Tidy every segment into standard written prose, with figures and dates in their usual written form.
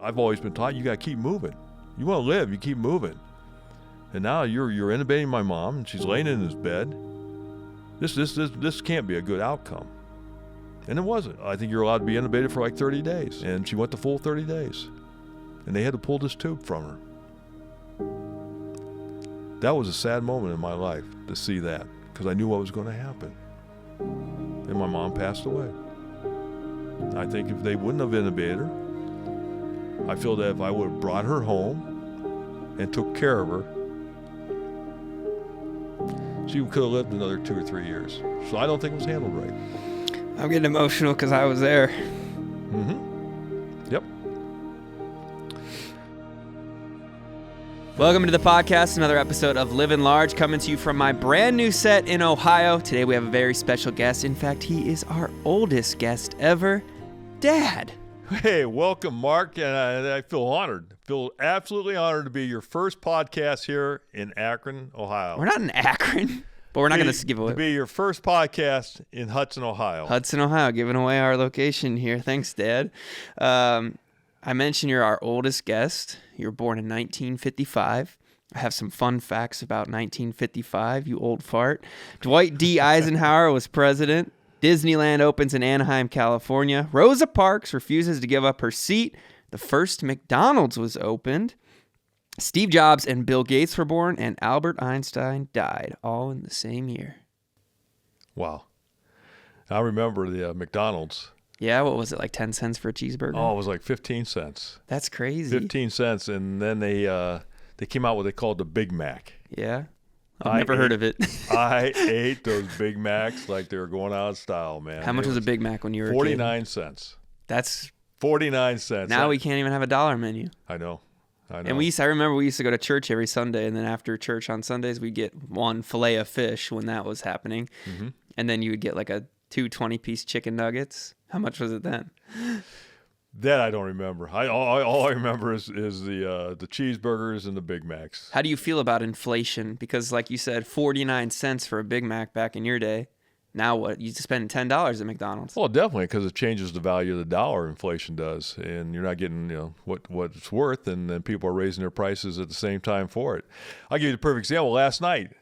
I've always been taught you got to keep moving. You want to live, you keep moving. And now you're intubating my mom, and she's laying in this bed. This can't be a good outcome. And it wasn't. I think you're allowed to be intubated for like 30 days. And she went the full 30 days. And they had to pull this tube from her. That was a sad moment in my life to see that, because I knew what was going to happen. And my mom passed away. I think if they wouldn't have intubated her, I feel that if I would have brought her home and took care of her, she could have lived another 2 or 3 years. So I don't think it was handled right. I'm getting emotional because I was there. Mm-hmm. Yep. Welcome to the podcast, another episode of Living Large, coming to you from my brand new set in Ohio. Today we have a very special guest. In fact, he is our oldest guest ever, Dad. Hey, welcome, Mark, and I feel honored. Feel absolutely honored to be your first podcast here in Akron, Ohio. We're not in Akron, but we're not going to give away. To be your first podcast in Hudson, Ohio. Hudson, Ohio, giving away our location here. Thanks, Dad. I mentioned you're our oldest guest. You were born in 1955. I have some fun facts about 1955, you old fart. Dwight D. Eisenhower was president. Disneyland opens in Anaheim, California. Rosa Parks refuses to give up her seat. The first McDonald's was opened. Steve Jobs and Bill Gates were born, and Albert Einstein died, all in the same year. Wow. I remember the McDonald's. Yeah, what was it, like 10 cents for a cheeseburger? Oh, it was like 15 cents. That's crazy. 15 cents, and then they came out what they called the Big Mac. Yeah? I've never heard of it. I ate those Big Macs like they were going out of style, man. How much was a Big Mac when you were a kid? 49 cents. That's 49 cents. Now we can't even have a dollar menu. I know. And I remember we used to go to church every Sunday, and then after church on Sundays, we'd get one fillet of fish when that was happening. Mm-hmm. And then you would get like two 20-piece chicken nuggets. How much was it then? That I don't remember. All I remember is the cheeseburgers and the Big Macs. How do you feel about inflation? Because like you said, 49 cents for a Big Mac back in your day. Now what? You spend $10 at McDonald's. Well, definitely, because it changes the value of the dollar. Inflation does, and you're not getting what it's worth, and then people are raising their prices at the same time for it. I'll give you the perfect example. Last night,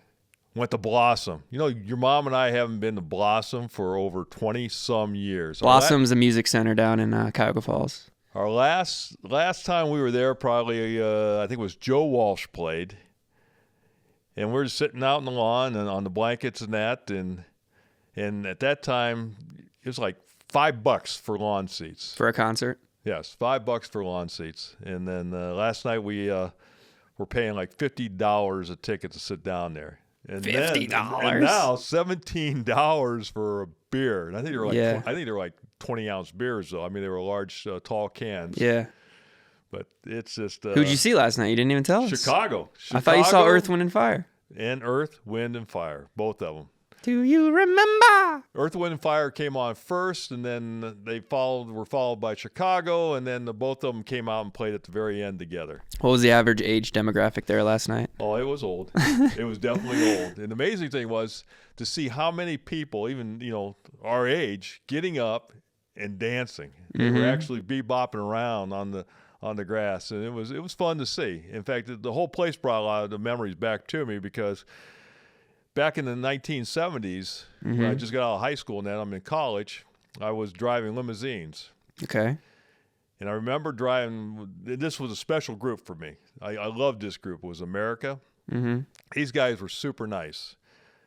went to Blossom. Your mom and I haven't been to Blossom for over 20-some years. Blossom's a music center down in Cuyahoga Falls. Our last time we were there, probably, I think it was Joe Walsh played. And we're just sitting out in the lawn and on the blankets and that. And at that time, it was like $5 for lawn seats. For a concert? Yes, $5 for lawn seats. And then last night we were paying like $50 a ticket to sit down there. And $50. And now $17 for a beer. And I think they were like 20-ounce beers though. I mean, they were large, tall cans. Yeah. But it's just. Who'd you see last night? You didn't even tell us. Chicago. I thought you saw Earth, Wind, and Fire. And Earth, Wind, and Fire, both of them. Do you remember? Earth, Wind, and Fire came on first, and then were followed by Chicago, and then both of them came out and played at the very end together. What was the average age demographic there last night? Oh, it was old. It was definitely old. And the amazing thing was to see how many people, even our age, getting up and dancing. They were actually bebopping around on the grass, and it was fun to see. In fact, the whole place brought a lot of the memories back to me because back in the 1970s, when I just got out of high school and then I'm in college, I was driving limousines. Okay. And I remember driving, this was a special group for me. I loved this group. It was America. Mm-hmm. These guys were super nice.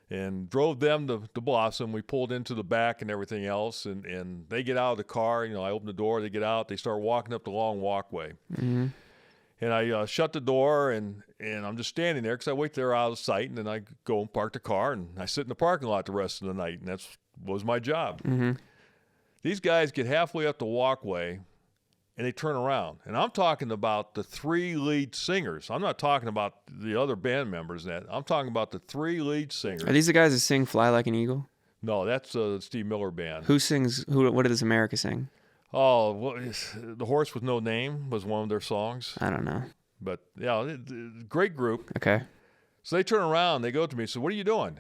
And drove them to Blossom. We pulled into the back and everything else. And they get out of the car. I open the door. They get out. They start walking up the long walkway. Mm-hmm. And I shut the door, and I'm just standing there because I wait till they're out of sight, and then I go and park the car, and I sit in the parking lot the rest of the night, and that was my job. Mm-hmm. These guys get halfway up the walkway, and they turn around. And I'm talking about the 3 lead singers. I'm not talking about the other band members. I'm talking about the 3 lead singers. Are these the guys that sing Fly Like an Eagle? No, that's the Steve Miller Band. Who sings? What does America sing? Oh, well, The Horse with No Name was one of their songs. I don't know. But, yeah, great group. Okay. So they turn around, they go to me, so what are you doing?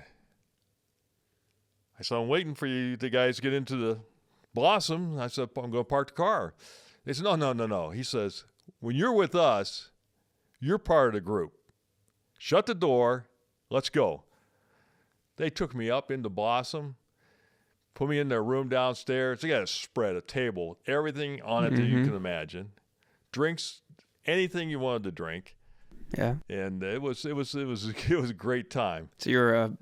I said, I'm waiting for you guys to get into the Blossom. I said, I'm going to park the car. They said, no. He says, when you're with us, you're part of the group. Shut the door. Let's go. They took me up into Blossom, put me in their room downstairs. They got a spread, a table, everything on it that you can imagine. Drinks, anything you wanted to drink. Yeah. And it was a great time. So you're a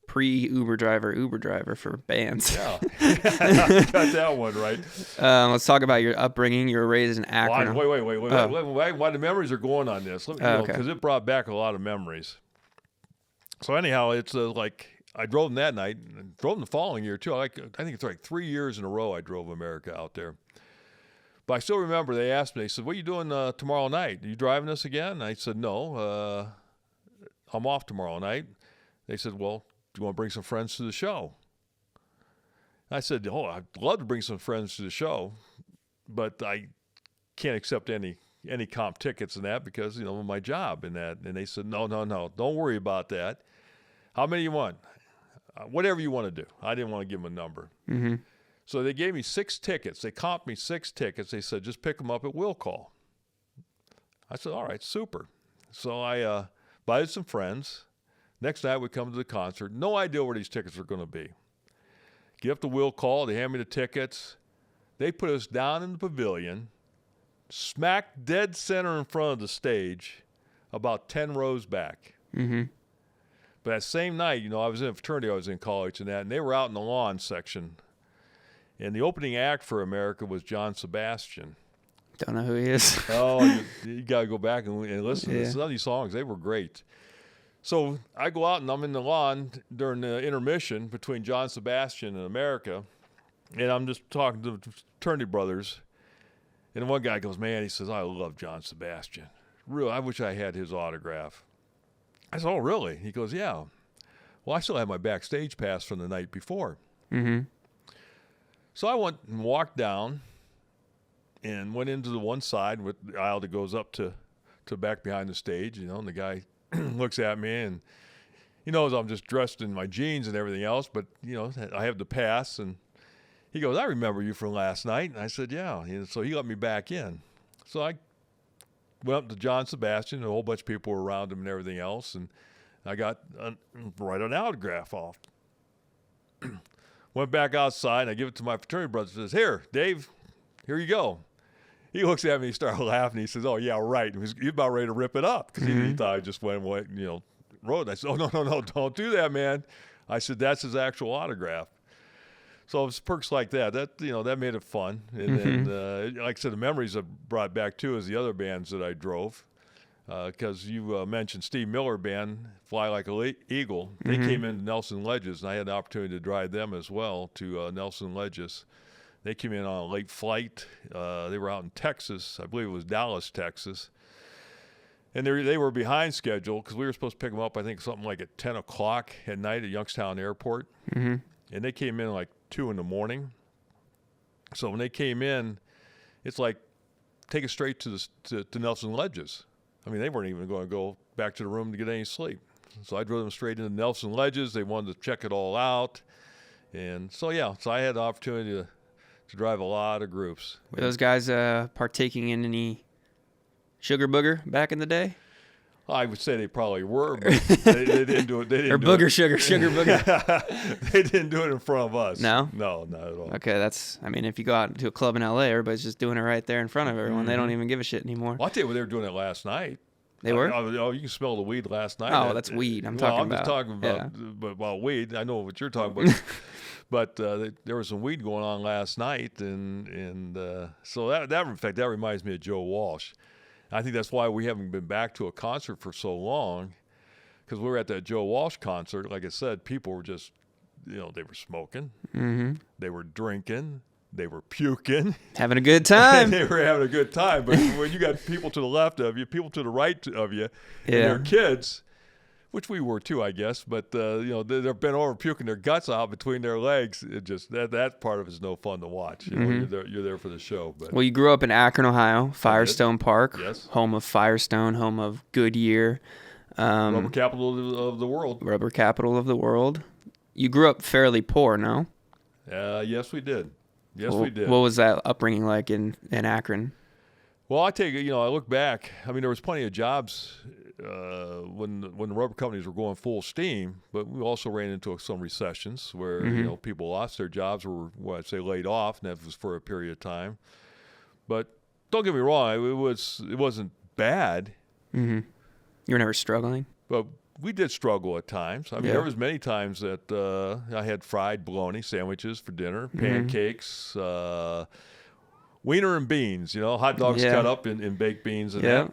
pre-Uber driver for bands. Yeah. Got that one right. Let's talk about your upbringing. You were raised in Akron. Wait. Why the memories are going on this? Okay. Because it brought back a lot of memories. So anyhow, it's like I drove them that night and drove them the following year too. I think it's like 3 years in a row I drove America out there. But I still remember they asked me, they said, what are you doing tomorrow night? Are you driving us again? And I said, no, I'm off tomorrow night. They said, well, do you want to bring some friends to the show? I said, oh, I'd love to bring some friends to the show, but I can't accept any comp tickets and that because, of my job and that. And they said, no, don't worry about that. How many you want? Whatever you want to do. I didn't want to give them a number. Mm-hmm. So they gave me 6 tickets. They comped me 6 tickets. They said, just pick them up at will call. I said, all right, super. So I invited some friends. Next night we come to the concert. No idea where these tickets are going to be. Get up to will call. They hand me the tickets. They put us down in the pavilion, smack dead center in front of the stage, about 10 rows back. Mm-hmm. But that same night, I was in a fraternity, I was in college and that, and they were out in the lawn section. And the opening act for America was John Sebastian. Don't know who he is. Oh, you got to go back and listen to some of these songs. They were great. So I go out and I'm in the lawn during the intermission between John Sebastian and America. And I'm just talking to the fraternity brothers. And one guy goes, man, he says, I love John Sebastian. Really, I wish I had his autograph. I said, oh, really? He goes, yeah. Well, I still have my backstage pass from the night before. Mm-hmm. So I went and walked down and went into the one side with the aisle that goes up to back behind the stage, and the guy looks at me and he knows I'm just dressed in my jeans and everything else, but, I have the pass. And he goes, I remember you from last night. And I said, yeah. And so he let me back in. So I went up to John Sebastian, a whole bunch of people were around him and everything else, and I got write an autograph off. Went back outside, and I give it to my fraternity brother. Says, here, Dave, here you go. He looks at me, he started laughing. He says, oh, yeah, right. He was about ready to rip it up because he thought I just went wrote. I said, oh, no, don't do that, man. I said, that's his actual autograph. So it's perks like that. That made it fun. And then, like I said, the memories I brought back, too, is the other bands that I drove. Because you mentioned Steve Miller Band, Fly Like an Eagle. They came into Nelson Ledges, and I had the opportunity to drive them as well to Nelson Ledges. They came in on a late flight. They were out in Texas. I believe it was Dallas, Texas. And they were behind schedule because we were supposed to pick them up, I think, something like at 10 o'clock at night at Youngstown Airport. Mm-hmm. And they came in like 2 in the morning. So when they came in, it's like, take it straight to Nelson Ledges. I mean, they weren't even going to go back to the room to get any sleep. So I drove them straight into Nelson Ledges. They wanted to check it all out. And so, so I had the opportunity to drive a lot of groups. Were those guys partaking in any sugar booger back in the day? I would say they probably were, but they didn't do it. They didn't or booger sugar booger. They didn't do it in front of us. No? No, not at all. Okay, if you go out to a club in L.A., everybody's just doing it right there in front of everyone. They don't even give a shit anymore. Well, I'll tell you what, they were doing it last night. They were? Oh, you can smell the weed last night. Oh, that's weed. I'm just talking about weed. I know what you're talking about. But there was some weed going on last night, and so that in fact, that reminds me of Joe Walsh. I think that's why we haven't been back to a concert for so long, because we were at that Joe Walsh concert. Like I said, people were just, they were smoking, they were drinking, they were puking, having a good time. They were having a good time. But when you got people to the left of you, people to the right of you, and their kids, which we were too, I guess, but they're bent over puking their guts out between their legs. It just that part of it is no fun to watch. You're there for the show. But well, you grew up in Akron, Ohio, Firestone Park, yes, home of Firestone, home of Goodyear, rubber capital of the world. Rubber capital of the world. You grew up fairly poor, no? Yes, we did. Yes, we did. What was that upbringing like in Akron? Well, I look back. I mean, there was plenty of jobs when the rubber companies were going full steam, but we also ran into some recessions where people lost their jobs or what I'd say laid off, and that was for a period of time. But don't get me wrong, it wasn't bad. Mm-hmm. You were never struggling? But we did struggle at times. I mean, there was many times that I had fried bologna sandwiches for dinner, pancakes, wiener and beans, hot dogs cut up in baked beans and that.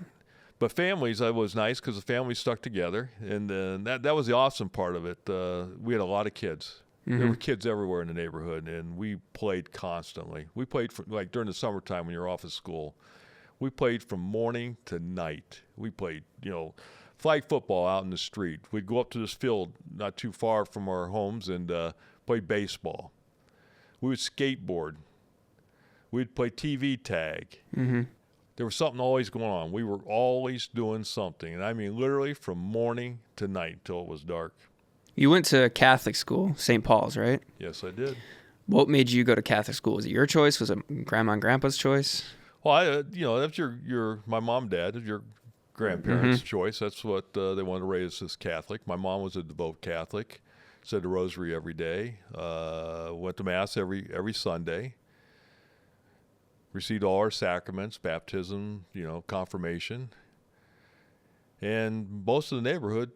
But families, that was nice because the family stuck together, and that was the awesome part of it. We had a lot of kids. There were kids everywhere in the neighborhood, and we played constantly. We played like during the summertime when you're off of school. We played from morning to night. We played, flag football out in the street. We'd go up to this field not too far from our homes and play baseball. We would skateboard. We'd play TV tag. Mm-hmm. There was something always going on. We were always doing something. And I mean, literally from morning to night till it was dark. You went to Catholic school, St. Paul's, right? Yes, I did. What made you go to Catholic school? Was it your choice? Was it Grandma and Grandpa's choice? Well, that's my mom, dad, your grandparents' choice. That's what they wanted to raise us as Catholic. My mom was a devout Catholic, said the rosary every day, went to Mass every Sunday, received all our sacraments, baptism, confirmation. And most of the neighborhood,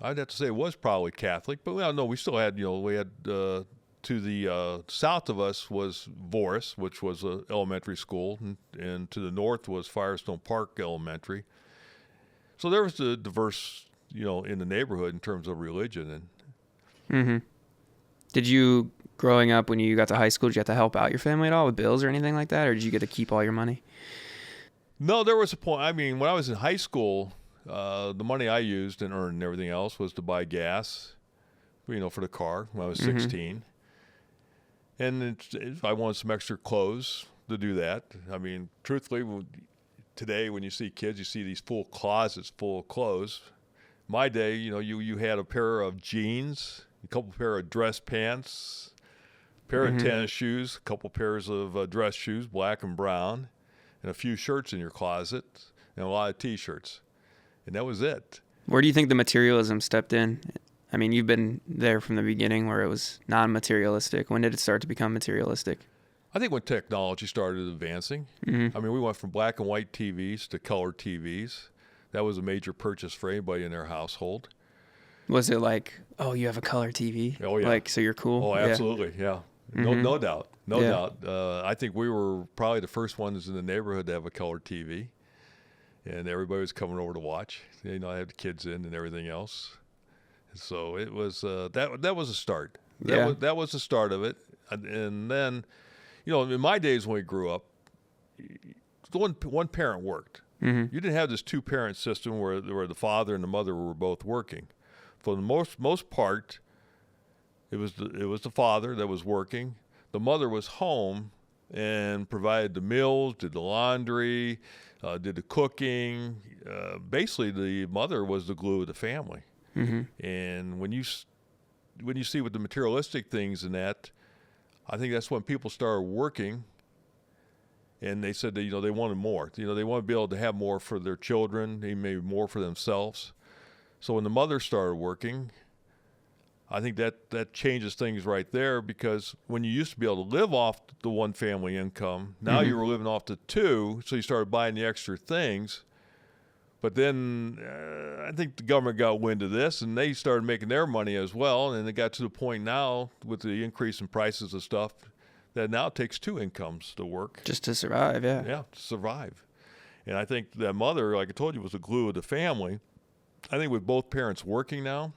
I'd have to say, was probably Catholic. But we still had, to the south of us was Voris, which was an elementary school, and to the north was Firestone Park Elementary. So there was a diverse, in the neighborhood in terms of religion. And Did you, growing up, when you got to high school, did you have to help out your family at all with bills or anything like that, or did you get to keep all your money? No, there was a point. I mean, when I was in high school, the money I used and earned and everything else was to buy gas, for the car when I was 16. And if I wanted some extra clothes, to do that. I mean, truthfully, today when you see kids, you see these full closets full of clothes. My day, you had a pair of jeans, a couple pair of dress pants, a pair of tennis shoes, a couple pairs of dress shoes, black and brown, and a few shirts in your closet, and a lot of T-shirts. And that was it. Where do you think the materialism stepped in? I mean, you've been there from the beginning where it was non-materialistic. When did it start to become materialistic? I think when technology started advancing. I mean, we went from black and white TVs to color TVs. That was a major purchase for anybody in their household. Was it like, oh, you have a color TV? Oh, yeah. Like, so you're cool? Oh, absolutely, yeah. No doubt. No doubt. I think we were probably the first ones in the neighborhood to have a color TV. And everybody was coming over to watch. I had the kids in and everything else. So it was that was a start. That was the start of it. And then, in my days when we grew up, one parent worked. You didn't have this two-parent system where the father and the mother were both working. For the most part, it was the father that was working. The mother was home and provided the meals, did the laundry, did the cooking. Basically, the mother was the glue of the family. And when you see with the materialistic things in that, I think that's when people started working, and they said that, they wanted more. They want to be able to have more for their children, maybe more for themselves. So when the mother started working, I think that changes things right there, because when you used to be able to live off the one family income, now you were living off the two, so you started buying the extra things. But then I think the government got wind of this, and they started making their money as well. And it got to the point now with the increase in prices of stuff that now it takes two incomes to work. Just to survive, yeah. Yeah, to survive. And I think that mother, like I told you, was the glue of the family. I think with both parents working now,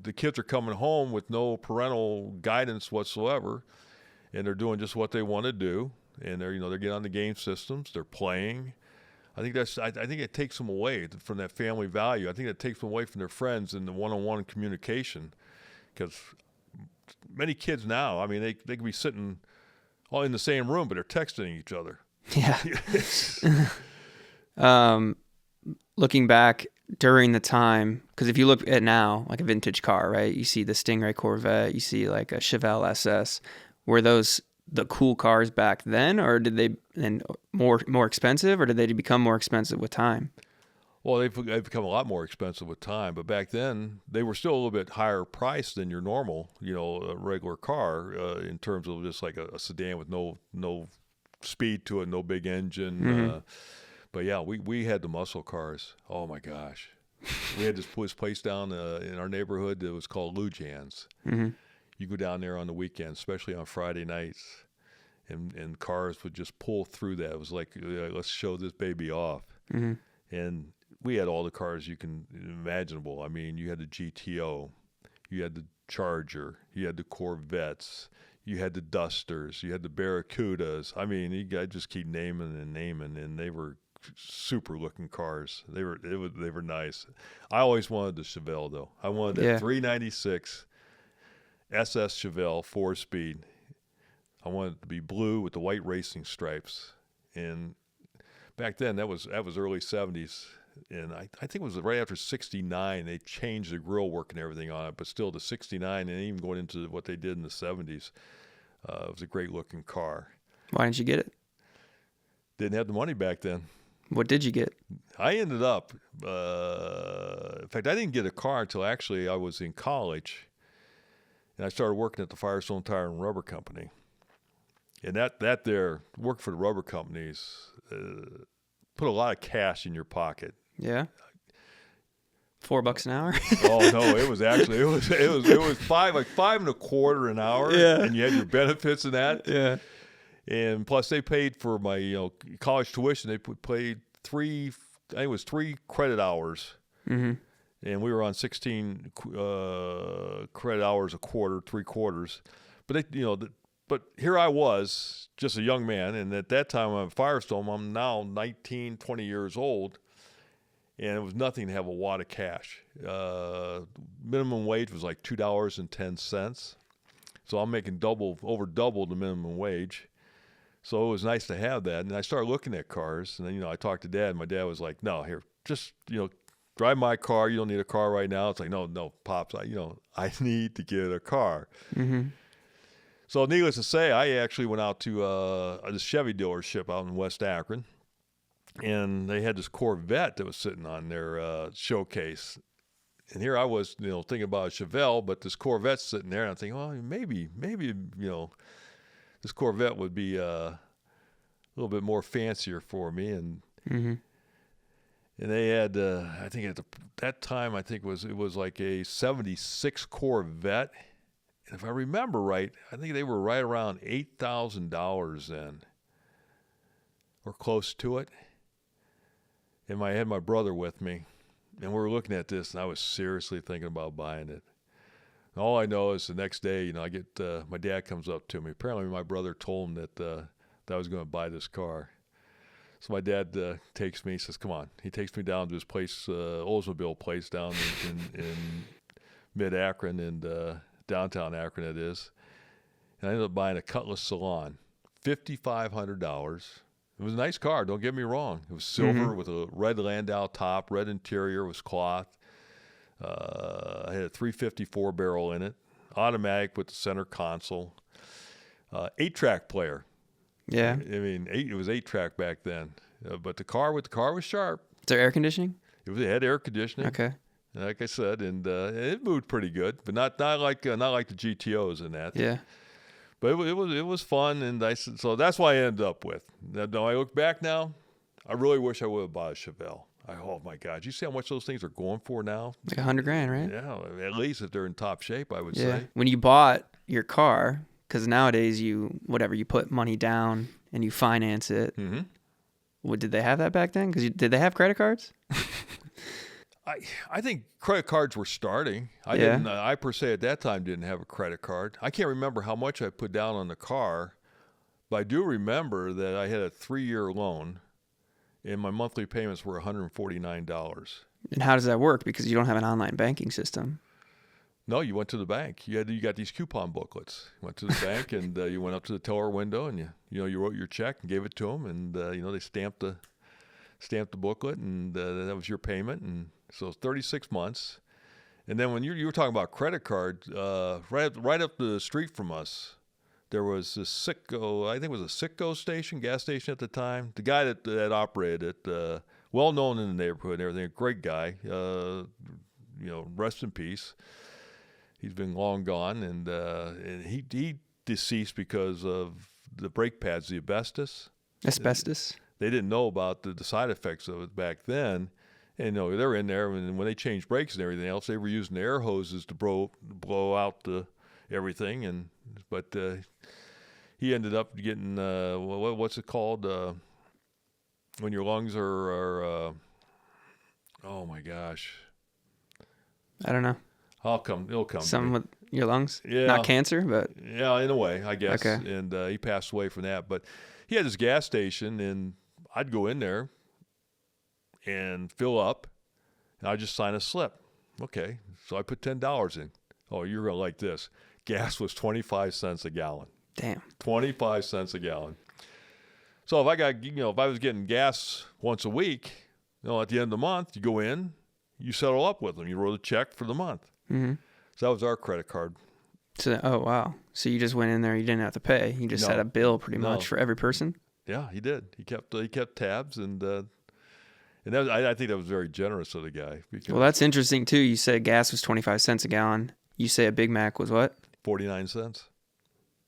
the kids are coming home with no parental guidance whatsoever, and they're doing just what they want to do. And they're getting on the game systems, they're playing. I think it takes them away from that family value. I think it takes them away from their friends and the one-on-one communication, because many kids now, I mean, they can be sitting all in the same room, but they're texting each other. Yeah. Looking back during the time, because if you look at now, like a vintage car, right? You see the Stingray Corvette, you see like a Chevelle SS. Were those the cool cars back then, or did they and more expensive, or did they become more expensive with time? Well, they've become a lot more expensive with time, but back then they were still a little bit higher priced than your normal, a regular car in terms of just like a sedan with no speed to it, no big engine. Mm-hmm. But yeah, we had the muscle cars. Oh my gosh, we had this place down in our neighborhood that was called Lou Jan's. Mm-hmm. You go down there on the weekends, especially on Friday nights, and cars would just pull through that. It was like, let's show this baby off. Mm-hmm. And we had all the cars you can imaginable. I mean, you had the GTO, you had the Charger, you had the Corvettes, you had the Dusters, you had the Barracudas. I mean, you guys just keep naming, and they were super looking cars. They were nice. I always wanted the Chevelle though. I wanted that 396 SS Chevelle 4-speed. I wanted it to be blue with the white racing stripes. And back then, that was early 70s. And I think it was right after 69, they changed the grill work and everything on it. But still, the 69 and even going into what they did in the 70s, it was a great-looking car. Why didn't you get it? Didn't have the money back then. What did you get? I ended up, in fact, I didn't get a car until actually I was in college. And I started working at the Firestone Tire and Rubber Company. And that there, work for the rubber companies, put a lot of cash in your pocket. Yeah. $4 an hour. Oh no, it was actually it was $5.25 an hour. Yeah. And you had your benefits in that. Yeah. And plus they paid for my college tuition. They paid I think it was 3 credit hours. Mm-hmm. And we were on 16 credit hours a quarter, 3 quarters. But but here I was, just a young man, and at that time I'm at Firestone. I'm now 19, 20 years old, and it was nothing to have a wad of cash. Minimum wage was like $2.10, so I'm making over double the minimum wage. So it was nice to have that, and I started looking at cars, and then I talked to Dad, and my dad was like, "No, here, just drive my car. You don't need a car right now." It's like, no, Pops, I need to get a car. Mm-hmm. So needless to say, I actually went out to a Chevy dealership out in West Akron, and they had this Corvette that was sitting on their showcase. And here I was, thinking about a Chevelle, but this Corvette's sitting there, and I'm thinking, well, maybe, this Corvette would be a little bit more fancier for me. And Mm-hmm. and they had, I think at that time, it was like a '76 Corvette. And if I remember right, I think they were right around $8,000 then, or close to it. And I had my brother with me, and we were looking at this, and I was seriously thinking about buying it. And all I know is the next day, I get my dad comes up to me. Apparently, my brother told him that I was going to buy this car. So my dad takes me, he says, "Come on." He takes me down to his place, Oldsmobile place down in mid-Akron and downtown Akron it is. And I ended up buying a Cutlass Salon, $5,500. It was a nice car, don't get me wrong. It was silver with a red Landau top, red interior, was cloth. I had a 354 barrel in it, automatic with the center console, 8-track player. Yeah. I mean, it was 8-track back then. But the car was sharp. Is there air conditioning? It had air conditioning. Okay. Like I said, and it moved pretty good, but not like the GTOs in that. Yeah. But it was fun, and so that's what I ended up with. Now I look back now, I really wish I would have bought a Chevelle. Oh my God, you see how much those things are going for now? Like $100,000, right? Yeah, at least if they're in top shape, I would Yeah. say. When you bought your car, because nowadays you put money down and you finance it. Mm-hmm. Did they have that back then? Did they have credit cards? I think credit cards were starting. I per se at that time didn't have a credit card. I can't remember how much I put down on the car, but I do remember that I had a 3-year loan, and my monthly payments were $149. And how does that work? Because you don't have an online banking system. No, you went to the bank. You got these coupon booklets. You went to the bank and you went up to the teller window and you wrote your check and gave it to them, and they stamped the booklet, and that was your payment. And so it's 36 months. And then when you were talking about credit card, right up the street from us, there was this Citgo, I think it was a Citgo station, gas station at the time. The guy that operated it, well known in the neighborhood and everything, a great guy. Rest in peace. He's been long gone, and he deceased because of the brake pads, the Asbestos. They didn't know about the side effects of it back then. And they're in there, and when they changed brakes and everything else, they were using the air hoses to blow out everything. But he ended up getting what's it called when your lungs are oh my gosh, I don't know. It'll come. Something with your lungs? Yeah. Not cancer, but yeah, in a way, I guess. Okay. And he passed away from that. But he had this gas station, and I'd go in there and fill up, and I'd just sign a slip. Okay, so I put $10 in. Oh, you're gonna like this. Gas was 25 cents a gallon. damn. 25 cents a gallon. So if I was getting gas once a week, at the end of the month, you go in, you settle up with them. You wrote a check for the month. Mm-hmm. So that was our credit card. So, oh wow. So you just went in there, you didn't have to pay. You just had a bill pretty much for every person? Yeah, he did. He kept tabs, and that was, I think that was very generous of the guy. Well, that's interesting too. You said gas was 25 cents a gallon. You say a Big Mac was what? 49 cents.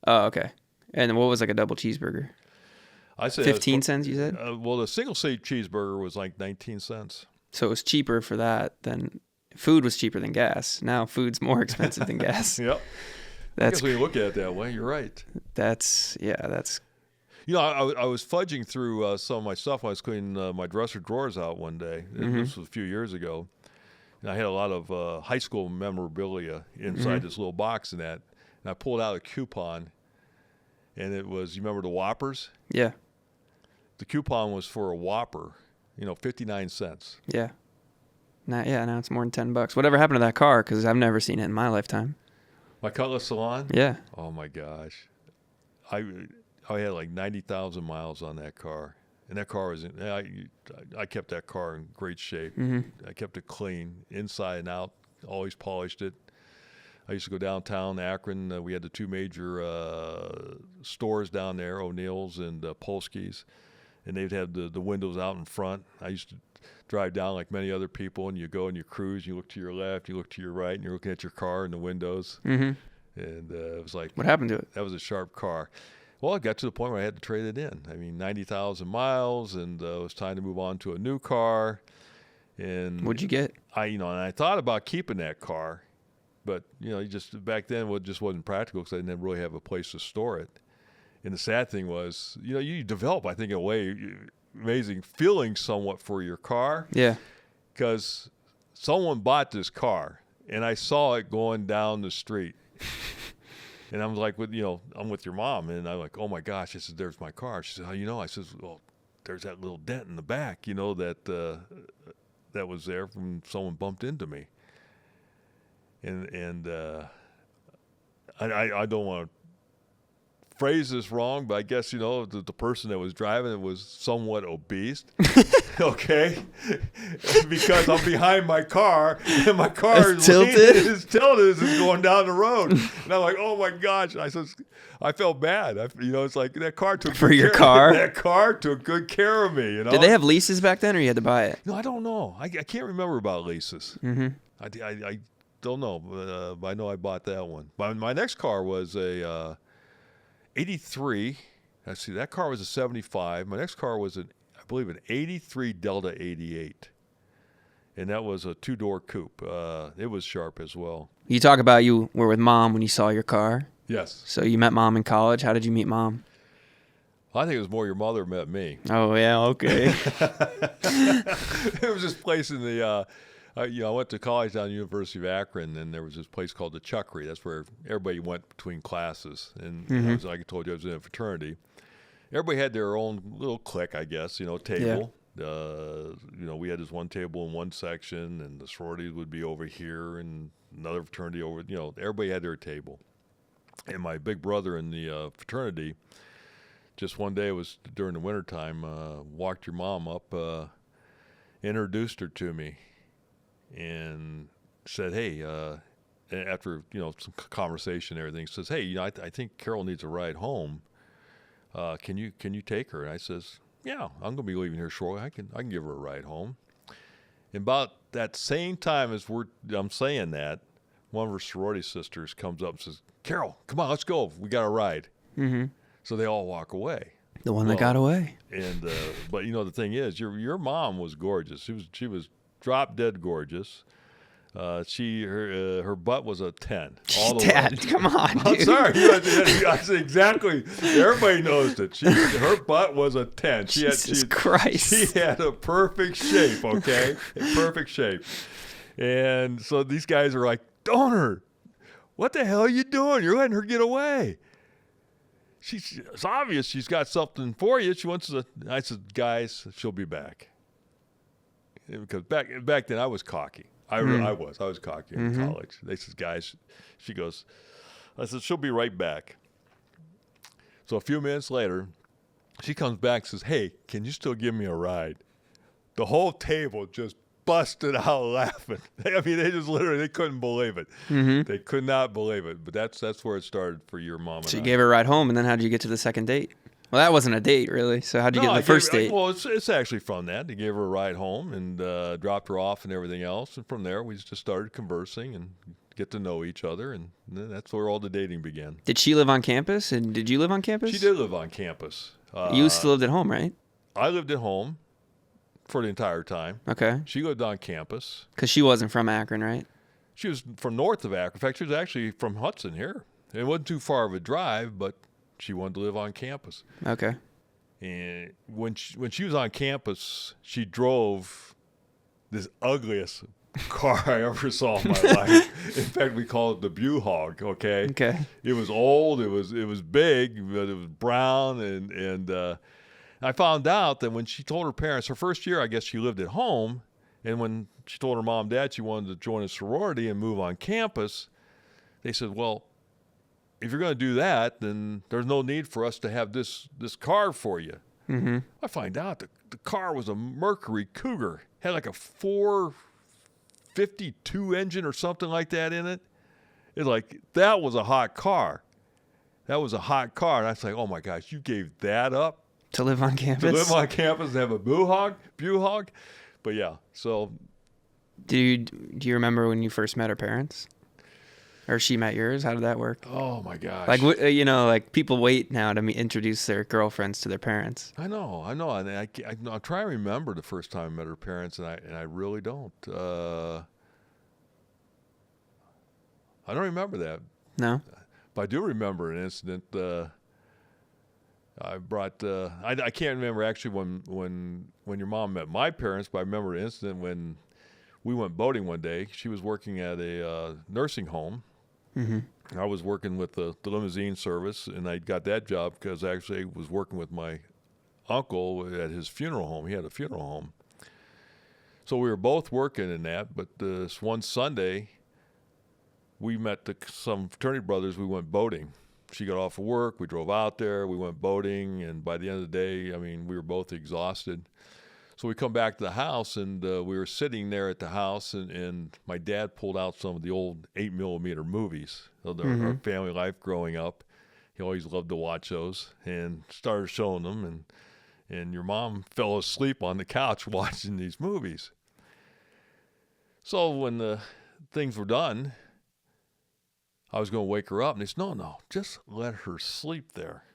Oh, okay. And what was like a double cheeseburger? I said 15 cents, you said? Well, the single seat cheeseburger was like 19 cents. So it was cheaper for that than food was cheaper than gas. Now food's more expensive than gas. Yep. I guess when you look at it that way, you're right. That's. I was fudging through some of my stuff when I was cleaning my dresser drawers out one day. Mm-hmm. This was a few years ago. And I had a lot of high school memorabilia inside this little box and that. And I pulled out a coupon, and it was, you remember the Whoppers? Yeah. The coupon was for a Whopper, 59 cents. Yeah. Now it's more than $10. Whatever happened to that car? Because I've never seen it in my lifetime. My Cutlass Salon? Yeah. Oh, my gosh. I had like 90,000 miles on that car. And that car was, I kept that car in great shape. Mm-hmm. I kept it clean, inside and out, always polished it. I used to go downtown Akron. We had the two major stores down there, O'Neill's and Polsky's. And they'd have the windows out in front. I used to drive down like many other people, and you go and you cruise. You look to your left, you look to your right, and you're looking at your car in the windows. Mm-hmm. And it was like, what happened to it? That was a sharp car. Well, it got to the point where I had to trade it in. 90,000 miles, and it was time to move on to a new car. And what'd you get? And I thought about keeping that car, but just back then it just wasn't practical because I didn't really have a place to store it. And the sad thing was, you develop, I think, in a way, amazing feeling somewhat for your car. Yeah. Because someone bought this car, and I saw it going down the street. And I was like, I'm with your mom. And I'm like, oh, my gosh. I said, there's my car. She said, how you know? I said, well, there's that little dent in the back, that was there from someone bumped into me. And I don't want to phrase this wrong, but I guess, the person that was driving it was somewhat obese. Okay? Because I'm behind my car, and my car is tilted. It's going down the road. And I'm like, oh my gosh. I felt bad. It's like that car took for your car. That car took good care of me. Did they have leases back then, or you had to buy it? No, I don't know. I can't remember about leases. Mm-hmm. I don't know, but I know I bought that one. My next car was a 83. Let's see, that car was a 75. My next car was I believe an 83 Delta 88. And that was a two-door coupe. It was sharp as well. You talk about you were with Mom when you saw your car. Yes. So you met Mom in college. How did you meet Mom? I think it was more your mother met me. Oh, yeah, okay. There was this place in the I went to college down at the University of Akron, and there was this place called the Chuckery. That's where everybody went between classes. And like I told you, I was in a fraternity. Everybody had their own little clique, I guess, table. Yeah. We had this one table in one section, and the sororities would be over here, and another fraternity over, everybody had their table. And my big brother in the fraternity, just one day, it was during the wintertime, walked your mom up, introduced her to me, and said, hey, after some conversation and everything, says, "Hey, I think Carol needs a ride home. Can you take her?" And I says, "Yeah, I'm gonna be leaving here shortly. I can give her a ride home." And about that same time as I'm saying that, one of her sorority sisters comes up and says, "Carol, come on, let's go. We got a ride." Mm-hmm. So they all walk away. The one that got away. And but the thing is, your mom was gorgeous. She was drop dead gorgeous. Her butt was a 10. All the Dad, way. come on, dude. I'm sorry. That's exactly. Everybody knows that. Her butt was a 10. Jesus Christ. She had a perfect shape, okay? A perfect shape. And so these guys are like, "Dohner, what the hell are you doing? You're letting her get away. It's obvious she's got something for you. She wants to." I said, "Guys, she'll be back." Because back then I was cocky. I was cocky in college. They said, "Guys," she goes, I said, "She'll be right back." So a few minutes later, she comes back and says, "Hey, can you still give me a ride?" The whole table just busted out laughing. I mean, they just they couldn't believe it. Mm-hmm. They could not believe it. But that's where it started for your mom and So you I. gave her a ride home, and then how did you get to the second date? Well, that wasn't a date, really. So how'd you get to the first date? Well, it's actually from that. They gave her a ride home and dropped her off and everything else. And from there, we just started conversing and get to know each other. And that's where all the dating began. Did she live on campus? And did you live on campus? She did live on campus. You still lived at home, right? I lived at home for the entire time. Okay. She lived on campus. Because she wasn't from Akron, right? She was from north of Akron. In fact, she was actually from Hudson here. It wasn't too far of a drive, but she wanted to live on campus. Okay. And when she was on campus, she drove this ugliest car I ever saw in my life. In fact, we call it the Buhog. Okay. Okay. It was old. It was big, but it was brown. And I found out that when she told her parents, her first year, I guess she lived at home, and when she told her mom and dad she wanted to join a sorority and move on campus, they said, "Well, if you're going to do that, then there's no need for us to have this car for you." Mm-hmm. I find out the car was a Mercury Cougar. Had like a 452 engine or something like that in it. That was a hot car. That was a hot car. And I was like, "Oh my gosh, you gave that up to live on campus?" To live on campus and have a Buhog. But yeah, so. Do you remember when you first met her parents? Or she met yours? How did that work? Oh my gosh! Like people wait now to introduce their girlfriends to their parents. I know, and I try to remember the first time I met her parents, and I really don't. I don't remember that. No. But I do remember an incident. I brought. I can't remember actually when your mom met my parents, but I remember an incident when we went boating one day. She was working at a nursing home. Mm-hmm. I was working with the limousine service, and I got that job because I actually was working with my uncle at his funeral home. He had a funeral home. So we were both working in that, but this one Sunday, we met some fraternity brothers. We went boating. She got off of work. We drove out there. We went boating, and by the end of the day, I mean, we were both exhausted. So we come back to the house, and we were sitting there at the house, and my dad pulled out some of the old 8mm movies of our family life growing up. He always loved to watch those, and started showing them, and your mom fell asleep on the couch watching these movies. So when the things were done, I was going to wake her up, and he said, no, just let her sleep there.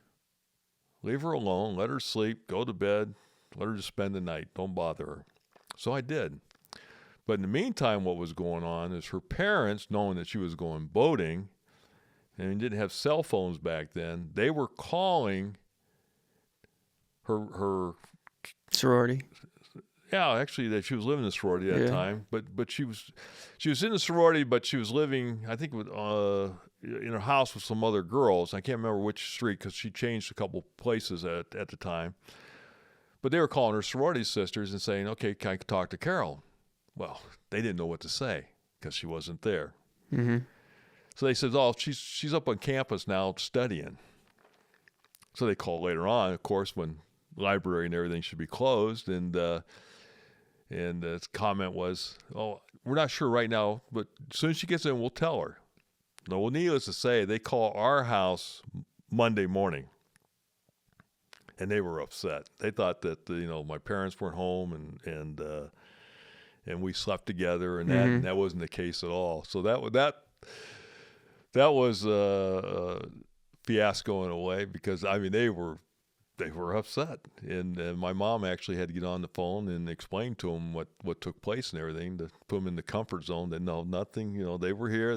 Leave her alone, let her sleep, go to bed. Let her just spend the night. Don't bother her. So I did. But in the meantime, what was going on is her parents, knowing that she was going boating, and didn't have cell phones back then, they were calling her sorority. Yeah, actually, that she was living in a sorority at that time. But she was in a sorority, but she was living, I think, in her house with some other girls. I can't remember which street because she changed a couple places at the time. But they were calling her sorority sisters and saying, "Okay, can I talk to Carol?" Well, they didn't know what to say because she wasn't there. Mm-hmm. So they said, "Oh, she's up on campus now studying." So they called later on, of course, when library and everything should be closed, and the comment was, "Oh, we're not sure right now, but as soon as she gets in, we'll tell her." No, well, needless to say, they call our house Monday morning, and they were upset. They thought that my parents weren't home, and we slept together, and that wasn't the case at all. So that was a fiasco in a way, because they were upset, and my mom actually had to get on the phone and explain to them what took place and everything, to put them in the comfort zone that no, nothing, they were here,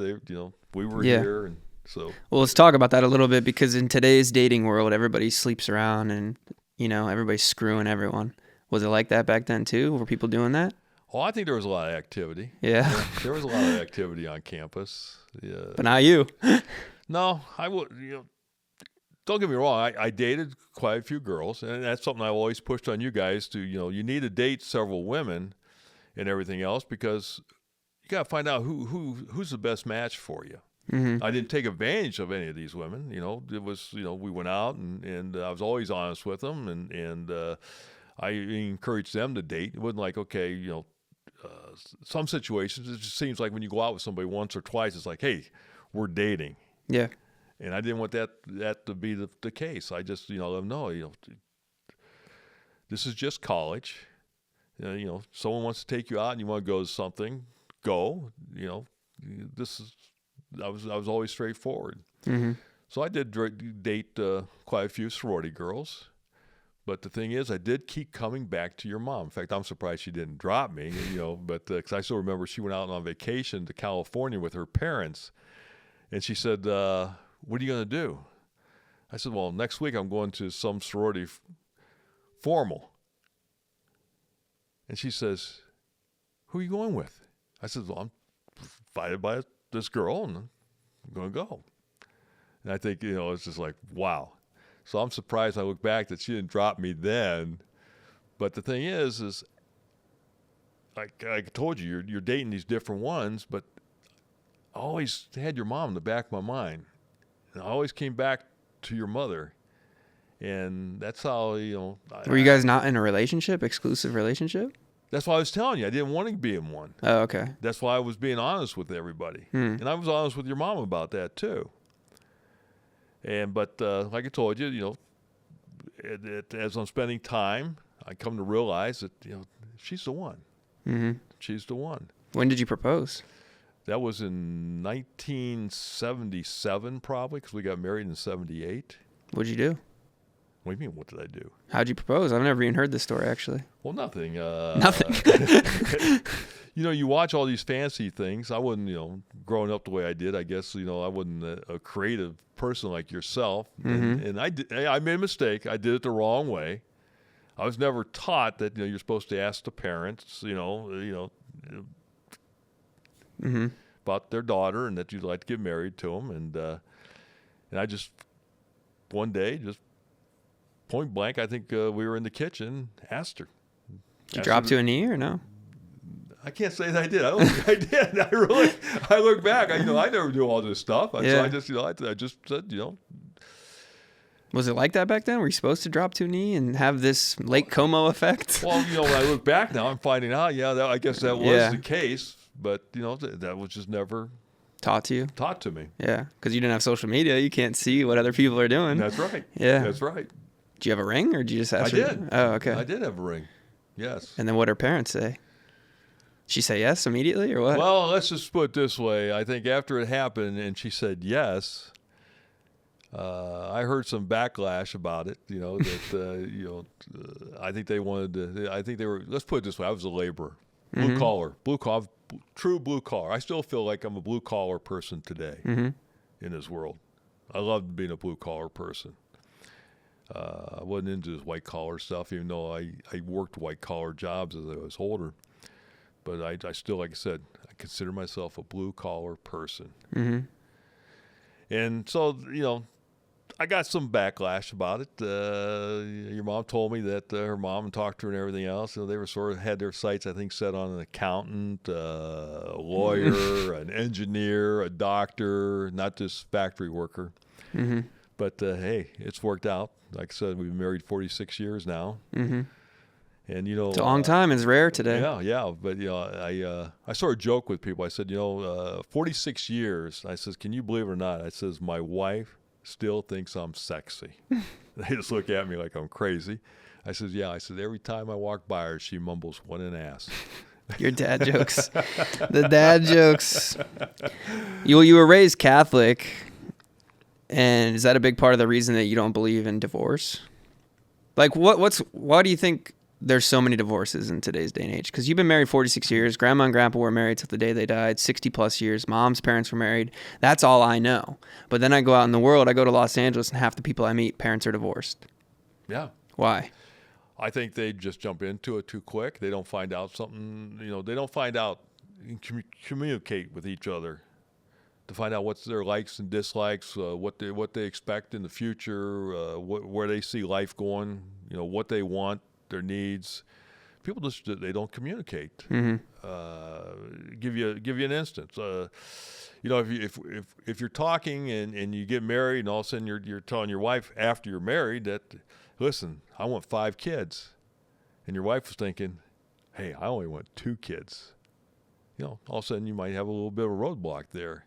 we were here, and so. Well, let's talk about that a little bit, because in today's dating world, everybody sleeps around and everybody's screwing everyone. Was it like that back then too? Were people doing that? Oh, I think there was a lot of activity. Yeah. There was a lot of activity on campus. Yeah. But not you. No, I would. Don't get me wrong. I dated quite a few girls, and that's something I've always pushed on you guys to. You need to date several women, and everything else, because you got to find out who's the best match for you. Mm-hmm. I didn't take advantage of any of these women. It was we went out, and I was always honest with them, and I encouraged them to date. It wasn't like, okay, some situations, it just seems like when you go out with somebody once or twice, it's like, hey, we're dating. Yeah. And I didn't want that to be the case. I just, let them know, this is just college. Someone wants to take you out and you want to go to something, go. I was always straightforward. Mm-hmm. So I did date quite a few sorority girls. But the thing is, I did keep coming back to your mom. In fact, I'm surprised she didn't drop me, but because I still remember she went out on vacation to California with her parents. And she said, what are you going to do? I said, well, next week I'm going to some sorority formal. And she says, who are you going with? I said, well, I'm invited by this girl, and I'm going to go. And I think, it's just like, wow. So I'm surprised I look back that she didn't drop me then. But the thing is like I told you, you're dating these different ones, but I always had your mom in the back of my mind. And I always came back to your mother. And that's how, Were you guys not in a relationship, exclusive relationship? That's why I was telling you. I didn't want to be in one. Oh, okay. That's why I was being honest with everybody. And I was honest with your mom about that too. But like I told you, as I'm spending time, I come to realize that she's the one. Mm-hmm. She's the one. When did you propose? That was in 1977, probably, because we got married in 78. What'd you do? What do you mean, what did I do? How'd you propose? I've never even heard this story, actually. Well, nothing. Nothing. You watch all these fancy things. I wasn't, growing up the way I did, I guess, I wasn't a creative person like yourself. Mm-hmm. And I made a mistake. I did it the wrong way. I was never taught that, you're supposed to ask the parents, mm-hmm. about their daughter, and that you'd like to get married to them. And I just, one day, just point blank, I think we were in the kitchen, asked her. Did you drop to a knee or no? I can't say that I did. I don't think I did. I look back. I never do all this stuff. So I just, I just said, Was it like that back then? Were you supposed to drop to a knee and have this Lake Como effect? Well, when I look back now, I'm finding out, I guess that was the case. But, that was just never taught to you? Taught to me. Yeah, because you didn't have social media. You can't see what other people are doing. That's right. Yeah. That's right. Did you have a ring, or did you just ask her? I did. Oh, okay. I did have a ring. Yes. And then what did her parents say? She say yes immediately, or what? Well, let's just put it this way. I think after it happened and she said yes, I heard some backlash about it. I think they wanted to. I think they were. Let's put it this way. I was a laborer, blue collar, true blue collar. I still feel like I'm a blue collar person today in this world. I loved being a blue collar person. I wasn't into this white collar stuff, even though I worked white collar jobs as I was older. But I still, like I said, I consider myself a blue collar person. Mm-hmm. And so, I got some backlash about it. Your mom told me that her mom talked to her and everything else. They were sort of had their sights, I think, set on an accountant, a lawyer, an engineer, a doctor, not just factory worker. Mm-hmm. But hey, it's worked out. Like I said, we've been married 46 years now. Mm-hmm. And, you know, It's a long time. It's rare today. yeah. But, you know, I sort of joke with people. I said, you know, 46 years. I says, can you believe it or not? I says, my wife still thinks I'm sexy. They just look at me like I'm crazy. I says, yeah. I said, every time I walk by her, she mumbles, what an ass. Your dad jokes. The dad jokes. You were raised Catholic, and is that a big part of the reason that you don't believe in divorce? Like, why do you think there's so many divorces in today's day and age? Because you've been married 46 years. Grandma and grandpa were married till the day they died, 60 plus years. Mom's parents were married. That's all I know. But then I go out in the world, I go to Los Angeles, and half the people I meet, parents are divorced. Yeah. Why? I think they just jump into it too quick. They don't find out something, you know, they don't find out and communicate with each other to find out what's their likes and dislikes, what they expect in the future, where they see life going, you know, what they want, their needs. People just, they don't communicate. Mm-hmm. Give you an instance. You know, if you're talking and you get married and all of a sudden you're telling your wife after you're married that, listen, I want 5 kids. And your wife was thinking, hey, I only want 2 kids. You know, all of a sudden you might have a little bit of a roadblock there.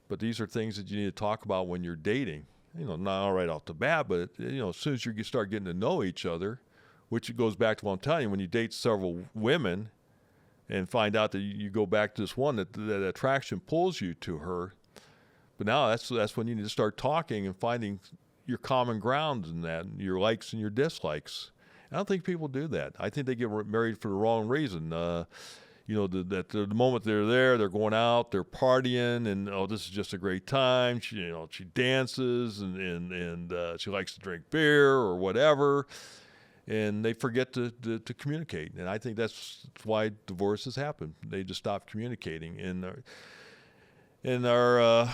But these are things that you need to talk about when you're dating. You know, not right off the bat, but, you know, as soon as you start getting to know each other, which goes back to what I'm telling you, when you date several women and find out that you go back to this one, that attraction pulls you to her. But now that's when you need to start talking and finding your common ground in that, your likes and your dislikes. I don't think people do that. I think they get married for the wrong reason. You know, that the moment they're there, they're going out, they're partying, and oh, this is just a great time. She dances and she likes to drink beer or whatever, and they forget to communicate. And I think that's why divorces happen. They just stop communicating, and our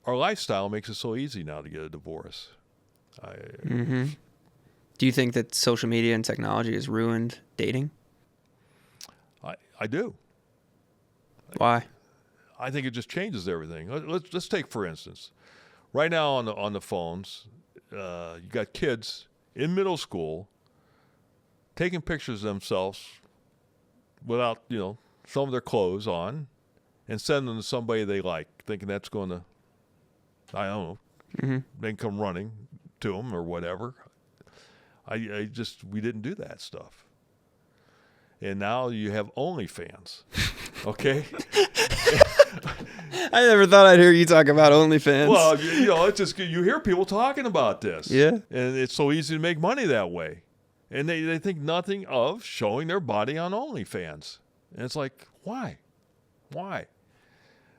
lifestyle makes it so easy now to get a divorce. Mm-hmm. Do you think that social media and technology has ruined dating? I do. Why? I think it just changes everything. Let's take, for instance, right now on the phones, you got kids in middle school taking pictures of themselves without, you know, some of their clothes on and sending them to somebody they like, thinking that's going to, I don't know, mm-hmm. They can come running to them or whatever. We didn't do that stuff. And now you have OnlyFans, okay? I never thought I'd hear you talk about OnlyFans. Well, you know, it's just, you hear people talking about this. Yeah. And it's so easy to make money that way. And they think nothing of showing their body on OnlyFans. And it's like, why? Why?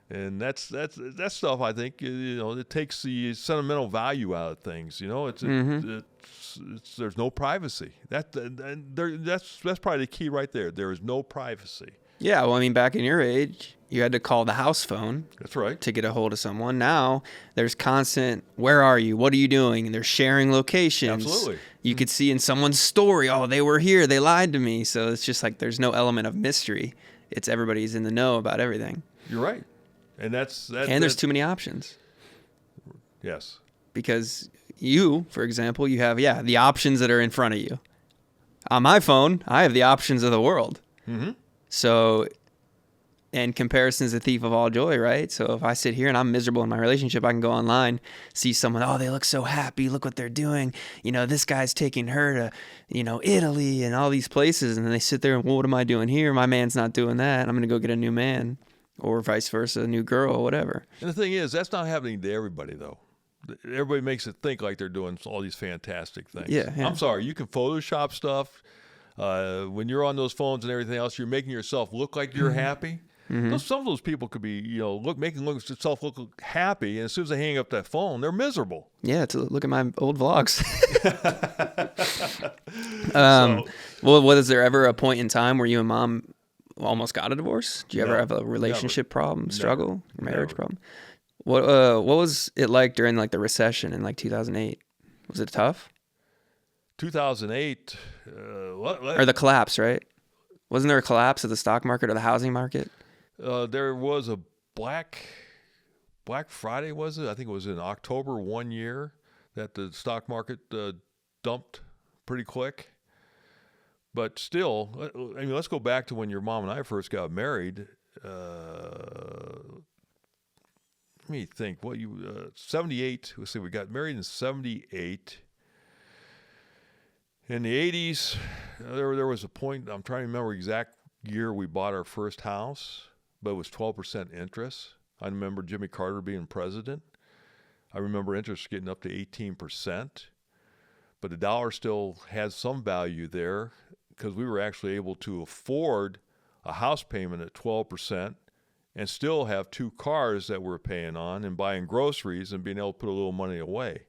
And that's stuff, I think, you know, it takes the sentimental value out of things. You know, there's no privacy. That's probably the key right there. There is no privacy. Yeah, well, I mean, back in your age, you had to call the house phone. That's right. To get a hold of someone. Now, there's constant, where are you? What are you doing? And they're sharing locations. Absolutely. You could see in someone's story, oh, they were here. They lied to me. So it's just like there's no element of mystery. It's everybody's in the know about everything. You're right. And there's too many options. Yes. Because you, for example, you have, the options that are in front of you. On my phone, I have the options of the world. Mm-hmm. So, and comparison is the thief of all joy, right? So if I sit here and I'm miserable in my relationship, I can go online, see someone, oh, they look so happy. Look what they're doing. You know, this guy's taking her to, you know, Italy and all these places. And then they sit there and, well, what am I doing here? My man's not doing that. I'm going to go get a new man. Or vice versa, a new girl, whatever. And the thing is, that's not happening to everybody, though. Everybody makes it think like they're doing all these fantastic things. Yeah. I'm sorry, you can Photoshop stuff. When you're on those phones and everything else, you're making yourself look like you're happy. Mm-hmm. Some of those people could be, you know, making themselves look happy, and as soon as they hang up that phone, they're miserable. Yeah, to look at my old vlogs. Well, was there ever a point in time where you and Mom almost got a divorce? Did you ever have a relationship problem, struggle, marriage problem? What was it like during like the recession in like 2008? Was it tough? 2008, or the collapse, right? Wasn't there a collapse of the stock market or the housing market? There was a Black Friday, was it? I think it was in October one year that the stock market dumped pretty quick. But still, I mean, let's go back to when your mom and I first got married. Let me think. 78. Let's see, we got married in 78. In the 80s, there was a point, I'm trying to remember exact year we bought our first house, but it was 12% interest. I remember Jimmy Carter being president. I remember interest getting up to 18%. But the dollar still has some value there because we were actually able to afford a house payment at 12% and still have 2 cars that we're paying on and buying groceries and being able to put a little money away.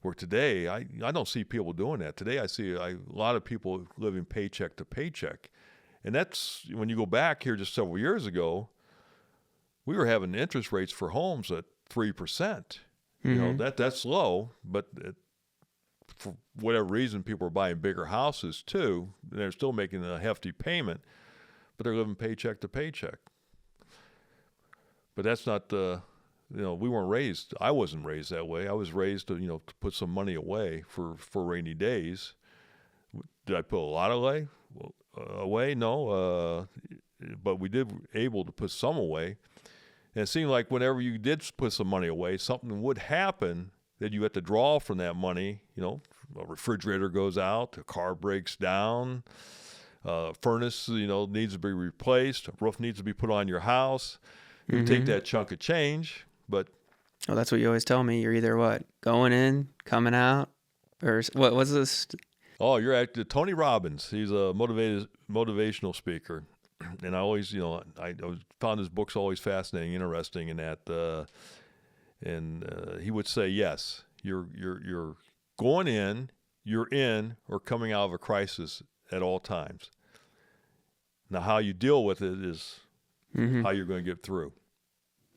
Where today, I don't see people doing that. Today, I see a lot of people living paycheck to paycheck. And that's, when you go back here just several years ago, we were having interest rates for homes at 3%. You know, that's low, but for whatever reason, people are buying bigger houses too. They're still making a hefty payment, but they're living paycheck to paycheck. But that's not, we weren't raised. I wasn't raised that way. I was raised to put some money away for rainy days. Did I put a lot away? No. But we did able to put some away. And it seemed like whenever you did put some money away, something would happen that you had to draw from that money. A refrigerator goes out, a car breaks down, furnace, needs to be replaced, a roof needs to be put on your house. You take that chunk of change, but... Oh, that's what you always tell me. You're either what? Going in, coming out, or what was this? Oh, you're at Tony Robbins. He's a motivational speaker. And I always, I found his books always fascinating, interesting in that. And he would say, yes, you're going in, you're in, or coming out of a crisis at all times. Now, how you deal with it is how you're going to get through.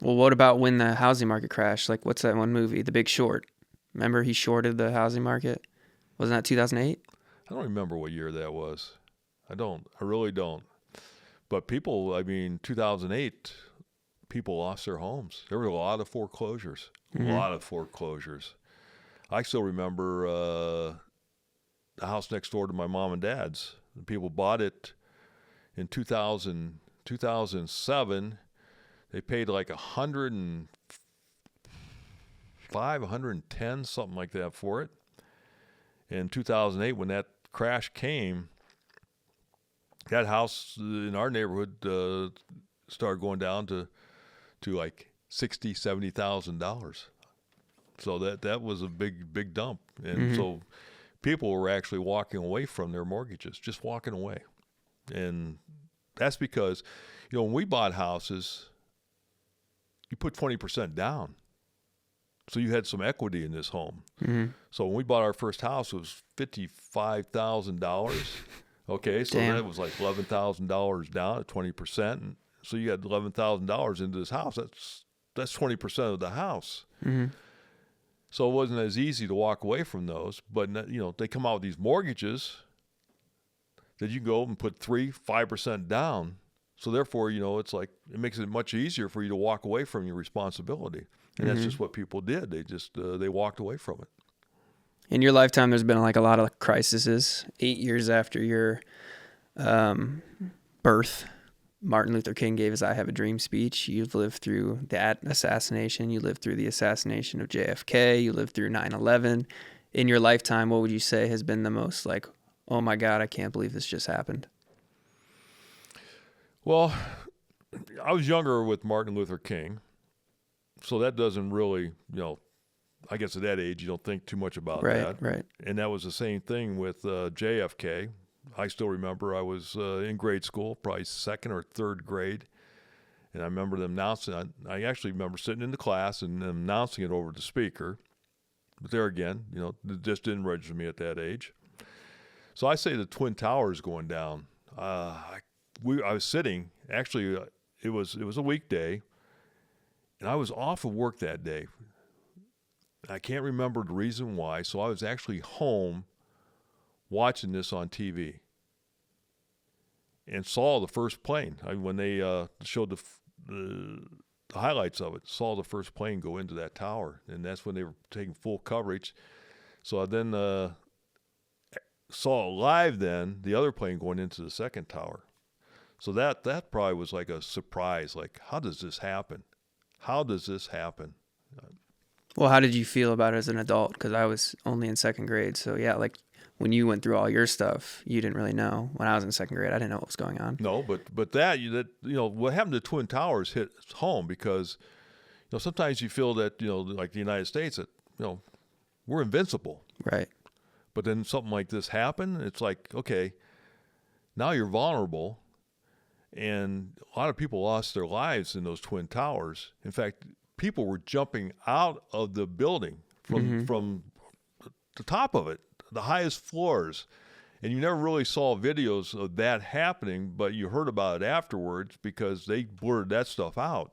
Well, what about when the housing market crashed? Like, what's that one movie, The Big Short? Remember he shorted the housing market? Wasn't that 2008? I don't remember what year that was. I really don't. But 2008, people lost their homes. There were a lot of foreclosures. I still remember the house next door to my mom and dad's. People bought it in 2007. They paid like $105, $110, something like that for it. In 2008, when that crash came, that house in our neighborhood started going down to like $60,000, $70,000. So that was a big dump. And so people were actually walking away from their mortgages, just walking away. And that's because, when we bought houses, you put 20% down. So you had some equity in this home. So when we bought our first house, it was $55,000. Okay, so that was like $11,000 down at 20%. And so you had $11,000 into this house. That's 20% of the house. So it wasn't as easy to walk away from those. But they come out with these mortgages that you go and put 5% down. So therefore, it's like it makes it much easier for you to walk away from your responsibility. And that's just what people did. They walked away from it. In your lifetime, there's been like a lot of crises. 8 years after your birth, Martin Luther King gave his I Have a Dream speech. You've lived through that assassination. You lived through the assassination of JFK. You lived through 9/11. In your lifetime, what would you say has been the most like, oh my God, I can't believe this just happened? Well, I was younger with Martin Luther King, so that doesn't really, I guess at that age you don't think too much about that. Right. And that was the same thing with JFK. I still remember I was in grade school, probably 2nd or 3rd grade, and I remember them announcing. I actually remember sitting in the class and them announcing it over the speaker. But there again, it just didn't register me at that age. So I say the Twin Towers going down. I was sitting. Actually, it was a weekday, and I was off of work that day. I can't remember the reason why. So I was actually home watching this on TV and saw the first plane. When they showed the highlights of it, saw the first plane go into that tower, and that's when they were taking full coverage. So then saw it live then, the other plane going into the second tower. So that probably was like a surprise. Like, how does this happen? How does this happen? Well, how did you feel about it as an adult? Because I was only in second grade. So, yeah, like when you went through all your stuff, you didn't really know. When I was in second grade, I didn't know what was going on. No, but that what happened to Twin Towers hit home because, sometimes you feel that, like the United States, that, we're invincible. Right. But then something like this happened. It's like, okay, now you're vulnerable. And a lot of people lost their lives in those Twin Towers. In fact, people were jumping out of the building from the top of it, the highest floors. And you never really saw videos of that happening, but you heard about it afterwards because they blurred that stuff out.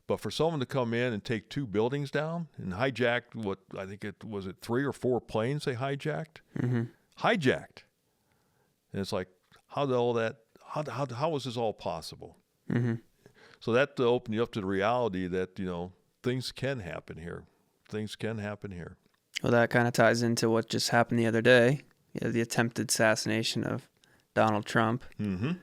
But for someone to come in and take 2 buildings down and hijack was 3 or 4 planes they hijacked? Mm-hmm. Hijacked. And it's like, how was this all possible? Mm-hmm. So that opened you up to the reality that, things can happen here. Things can happen here. Well, that kind of ties into what just happened the other day, the attempted assassination of Donald Trump. Mm-hmm.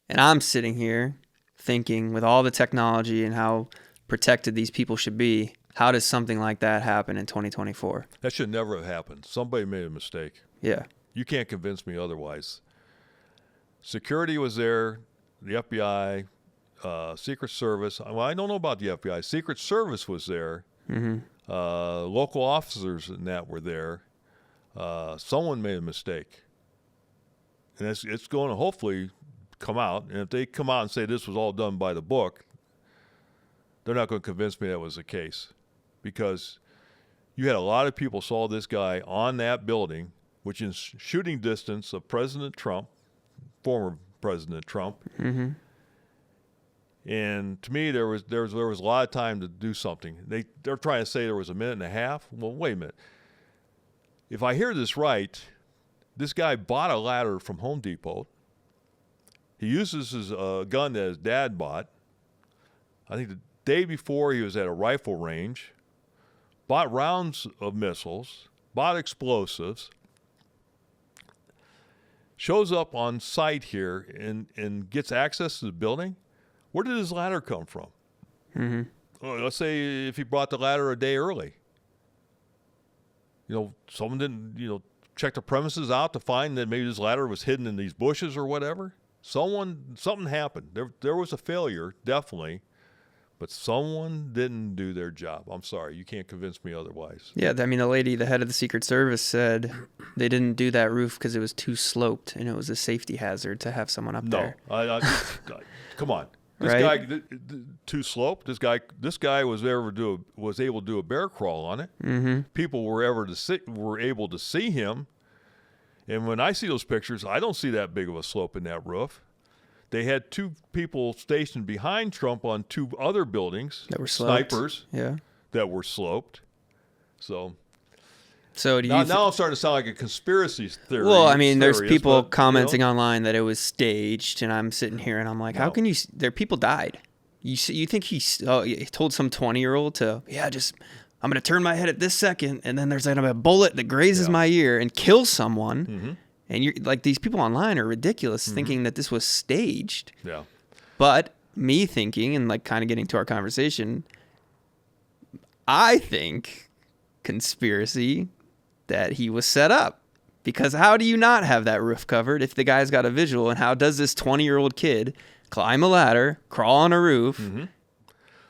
And I'm sitting here thinking, with all the technology and how protected these people should be, how does something like that happen in 2024? That should never have happened. Somebody made a mistake. Yeah. You can't convince me otherwise. Security was there, the FBI, Secret Service. Well, I don't know about the FBI. Secret Service was there. Mm-hmm. Local officers and that were there. Someone made a mistake. And it's going to hopefully come out. And if they come out and say this was all done by the book, they're not going to convince me that was the case. Because you had a lot of people saw this guy on that building, which is shooting distance of President Trump, former President Trump. Mm-hmm. And to me, there was a lot of time to do something. They're trying to say there was a minute and a half. Well, wait a minute. If I hear this right, this guy bought a ladder from Home Depot. He uses his gun that his dad bought. I think the day before he was at a rifle range, bought rounds of missiles, bought explosives, shows up on site here and gets access to the building. Where did his ladder come from? Mm-hmm. Well, let's say if he brought the ladder a day early. Someone didn't, check the premises out to find that maybe his ladder was hidden in these bushes or whatever. Something happened. There was a failure, definitely, but someone didn't do their job. I'm sorry. You can't convince me otherwise. Yeah, I mean, the head of the Secret Service said they didn't do that roof because it was too sloped and it was a safety hazard to have someone up there. No, come on. This right? guy, too sloped. This guy was able to do a bear crawl on it. Mm-hmm. People were able to see him. And when I see those pictures, I don't see that big of a slope in that roof. They had 2 people stationed behind Trump on 2 other buildings that were sloped. Snipers. Yeah. That were sloped. So do now you now I'm starting to sound like a conspiracy theory. Well, I mean, there's people but, commenting online that it was staged, and I'm sitting here and I'm like, how can you? People died. You think he told some 20-year-old to I'm going to turn my head at this second, and then there's going to be a bullet that grazes my ear and kills someone. Mm-hmm. And you're like, these people online are ridiculous, thinking that this was staged. Yeah. But me thinking, and like kind of getting to our conversation, I think conspiracy that he was set up. Because how do you not have that roof covered if the guy's got a visual? And how does this 20-year-old kid climb a ladder, crawl on a roof? Mm-hmm.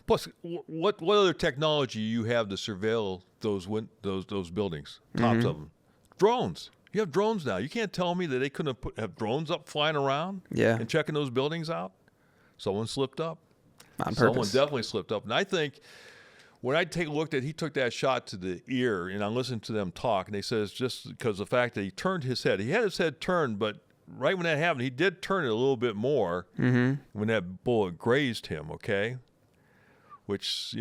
Plus, what other technology you have to surveil those buildings, tops of them? Drones. You have drones now. You can't tell me that they couldn't have drones up flying around and checking those buildings out. Someone slipped up. On purpose. Someone definitely slipped up. And I think when I take a look at he took that shot to the ear, and I listened to them talk, and they said it's just because of the fact that he turned his head. He had his head turned, but right when that happened, he did turn it a little bit more when that bullet grazed him, okay? Which,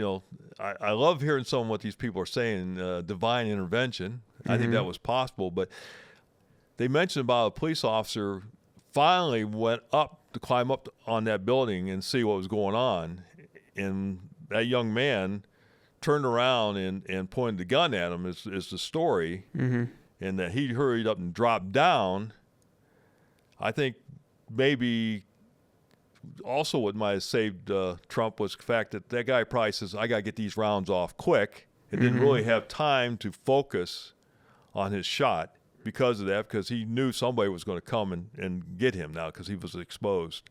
I love hearing some of what these people are saying, divine intervention. I think that was possible, but they mentioned about a police officer finally went up to climb up on that building and see what was going on, and that young man turned around and pointed the gun at him is the story. Mm-hmm. and that he hurried up and dropped down, I think maybe also what might have saved Trump was the fact that that guy probably says, I got to get these rounds off quick, and didn't really have time to focus on his shot because of that, because he knew somebody was going to come and get him now because he was exposed.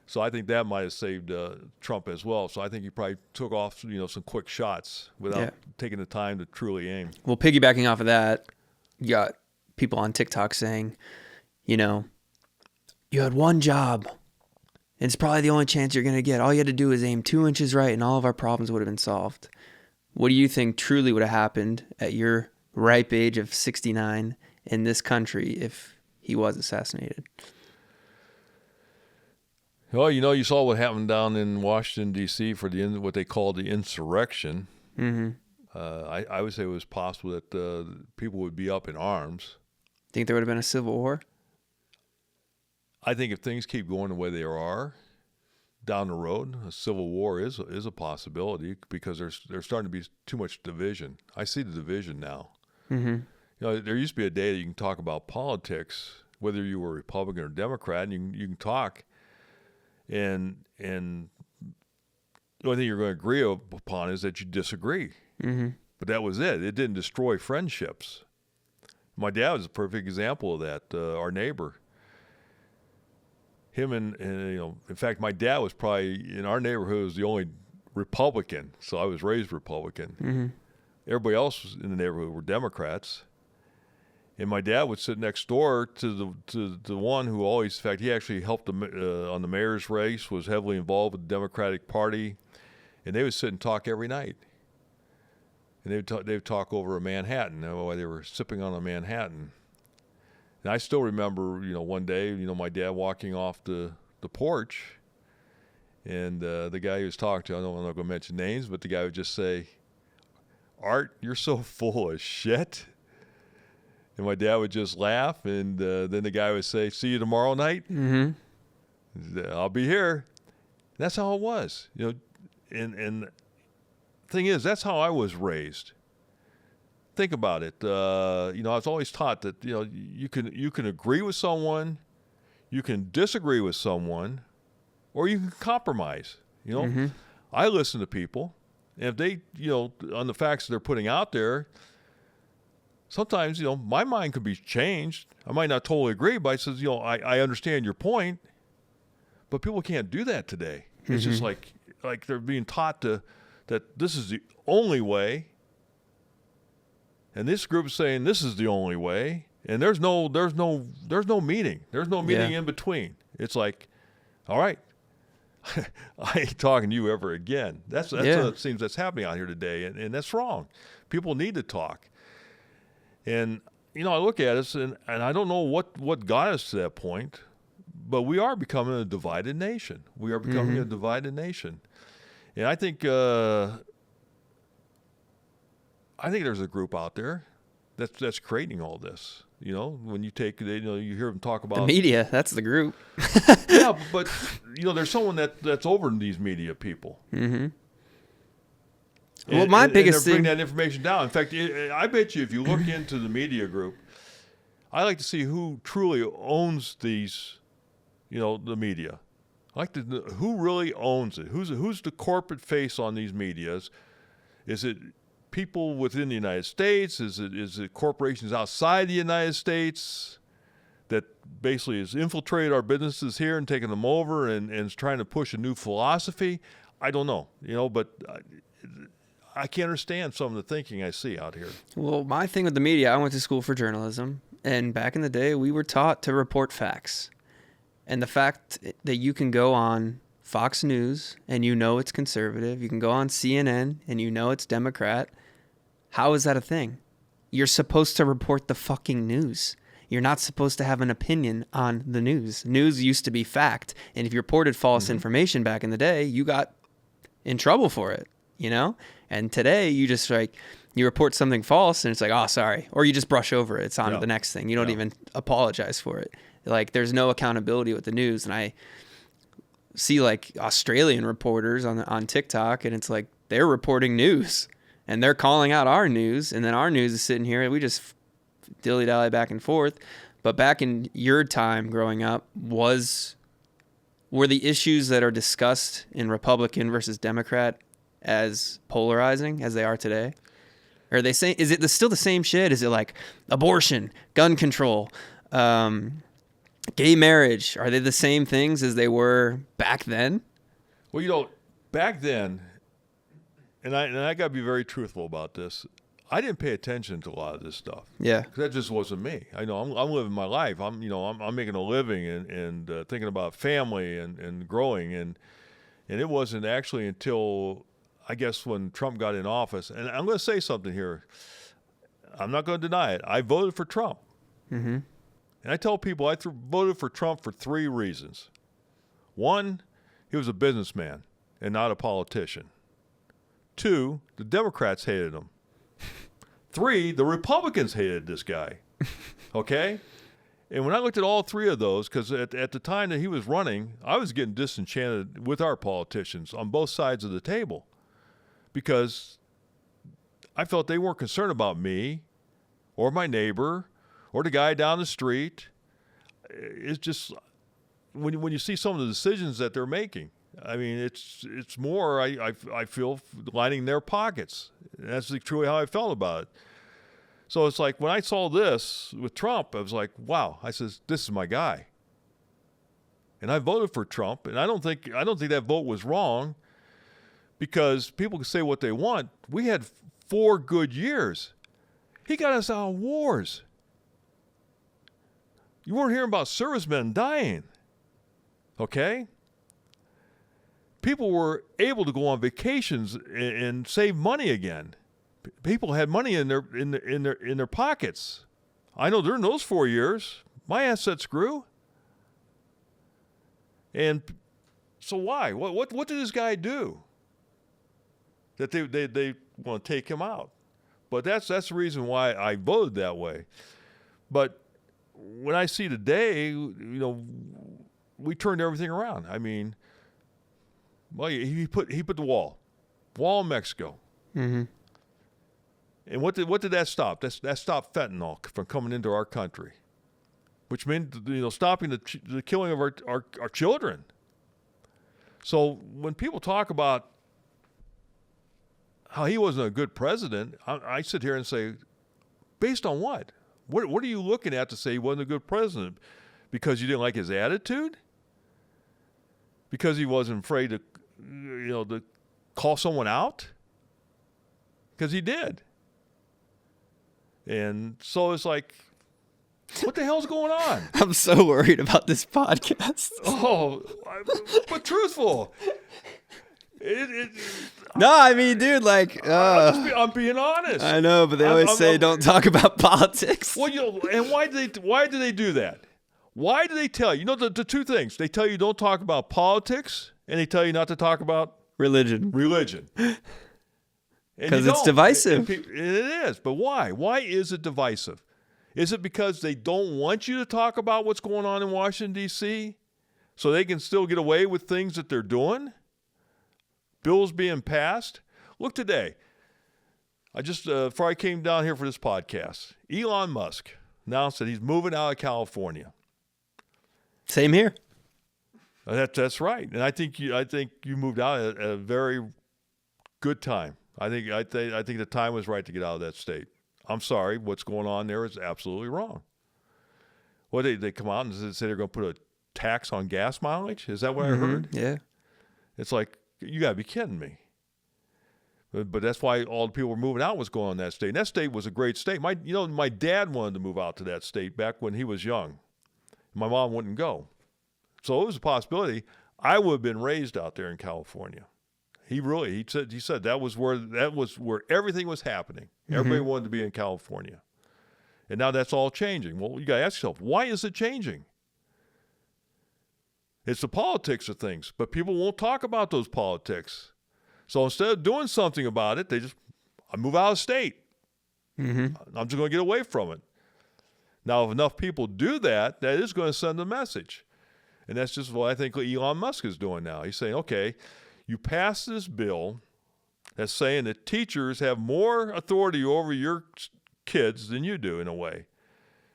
So I think that might have saved Trump as well. So I think he probably took off, some quick shots without taking the time to truly aim. Well, piggybacking off of that, you got people on TikTok saying, you had one job, and it's probably the only chance you're going to get. All you had to do is aim 2 inches right, and all of our problems would have been solved. What do you think truly would have happened at your ripe age of 69 in this country if he was assassinated? Well, you saw what happened down in Washington, D.C. for what they call the insurrection. I would say it was possible that people would be up in arms. Think there would have been a civil war? I think if things keep going the way they are down the road, a civil war is a possibility because there's starting to be too much division. I see the division now. There used to be a day that you can talk about politics, whether you were Republican or Democrat, and you can talk. And the only thing you're going to agree upon is that you disagree. But that was it. It didn't destroy friendships. My dad was a perfect example of that. Our neighbor, him and in fact, my dad was probably in our neighborhood was the only Republican. So I was raised Republican. Everybody else in the neighborhood were Democrats. And my dad would sit next door to the one who always, in fact, he actually helped on the mayor's race, was heavily involved with the Democratic Party, and they would sit and talk every night. And they would talk over a Manhattan, while they were sipping on a Manhattan. And I still remember, one day, my dad walking off the porch, and the guy he was talking to, I'm not going to mention names, but the guy would just say, "Art, you're so full of shit." And my dad would just laugh, and then the guy would say, "See you tomorrow night." I'll be here. That's how it was, And the thing is, that's how I was raised. Think about it. I was always taught that you can agree with someone, you can disagree with someone, or you can compromise. I listen to people, and if they, on the facts that they're putting out there. Sometimes, my mind could be changed. I might not totally agree, but I says, I understand your point. But people can't do that today. It's just like they're being taught that this is the only way. And this group is saying this is the only way. And there's no meeting. There's no meeting in between. It's like, all right, I ain't talking to you ever again. That's what it seems that's happening out here today. And that's wrong. People need to talk. And, I look at us, and I don't know what got us to that point, but we are becoming a divided nation. We are becoming a divided nation. And I think there's a group out there that's creating all this. When you take, you hear them talk about... The media, that's the group. Yeah, but, there's someone that's over these media people. Well, my biggest thing... bring that information down. In fact, I bet you if you look into the media group, I like to see who truly owns these, the media. I like to know who really owns it. Who's the corporate face on these medias? Is it people within the United States? Is it corporations outside the United States that basically has infiltrated our businesses here and taken them over and is trying to push a new philosophy? I don't know, but... I can't understand some of the thinking I see out here. Well, my thing with the media, I went to school for journalism, and back in the day, we were taught to report facts. And the fact that you can go on Fox News and it's conservative, you can go on CNN and it's Democrat, how is that a thing? You're supposed to report the fucking news. You're not supposed to have an opinion on the news. News used to be fact, and if you reported false information back in the day, you got in trouble for it. And today you just you report something false and it's like, oh, sorry. Or you just brush over it. It's on to the next thing. You don't even apologize for it. There's no accountability with the news. And I see Australian reporters on TikTok, and it's like they're reporting news and they're calling out our news. And then our news is sitting here and we just dilly-dally back and forth. But back in your time growing up, were the issues that are discussed in Republican versus Democrat as polarizing as they are today? Or are they saying, is it still the same shit? Is it like abortion, gun control, gay marriage? Are they the same things as they were back then? Well, back then, and I got to be very truthful about this, I didn't pay attention to a lot of this stuff. Yeah. 'Cause that just wasn't me. I know I'm living my life. I'm making a living and thinking about family and growing. And it wasn't actually until, I guess, when Trump got in office. And I'm going to say something here. I'm not going to deny it. I voted for Trump. Mm-hmm. And I tell people I voted for Trump for 3 reasons. 1, he was a businessman and not a politician. 2, the Democrats hated him. 3, the Republicans hated this guy. Okay? And when I looked at all 3 of those, because at the time that he was running, I was getting disenchanted with our politicians on both sides of the table because I felt they weren't concerned about me or my neighbor or the guy down the street. It's just, when you see some of the decisions that they're making, I mean, it's more, I feel, lining their pockets. That's truly how I felt about it. So it's like when I saw this with Trump, I was like, wow. I says, this is my guy. And I voted for Trump, and I don't think that vote was wrong because people can say what they want. We had 4 good years. He got us out of wars. You weren't hearing about servicemen dying. Okay? People were able to go on vacations and save money again. People had money in their pockets. I know during those 4 years, my assets grew. And so why? What did this guy do that they want to take him out? But that's the reason why I voted that way. But when I see today, we turned everything around. I mean, well, he put the wall in Mexico. Mm-hmm. And what did that stop? That stopped fentanyl from coming into our country, which meant stopping the killing of our children. So when people talk about how he wasn't a good president, I sit here and say, based on what? What are you looking at to say he wasn't a good president? Because you didn't like his attitude? Because he wasn't afraid to call someone out? Because he did. And so it's like, what the hell's going on? I'm so worried about this podcast. But truthful. No, I mean, dude, like, I'm being honest. I know, but they always say don't talk about politics. Well, and why do they do that? Why do they tell you? The 2 things. They tell you don't talk about politics, and they tell you not to talk about religion. Because it's divisive. It is. But why? Why is it divisive? Is it because they don't want you to talk about what's going on in Washington, D.C., so they can still get away with things that they're doing? Bills being passed? Look today. Before I came down here for this podcast, Elon Musk announced that he's moving out of California. Same here. That's right. And I think you moved out at a very good time. I think the time was right to get out of that state. I'm sorry, what's going on there is absolutely wrong. What they come out and say they're going to put a tax on gas mileage? Is that what I heard? Yeah. It's like, you got to be kidding me. But that's why all the people were moving out was going on that state. And that state was a great state. My dad wanted to move out to that state back when he was young. My mom wouldn't go. So it was a possibility. I would have been raised out there in California. He said that was where everything was happening. Mm-hmm. Everybody wanted to be in California. And now that's all changing. Well, you got to ask yourself, why is it changing? It's the politics of things, but people won't talk about those politics. So instead of doing something about it, I move out of state. Mm-hmm. I'm just going to get away from it. Now, if enough people do that, that is going to send a message. And that's just what I think Elon Musk is doing now. He's saying, okay, you pass this bill that's saying that teachers have more authority over your kids than you do in a way.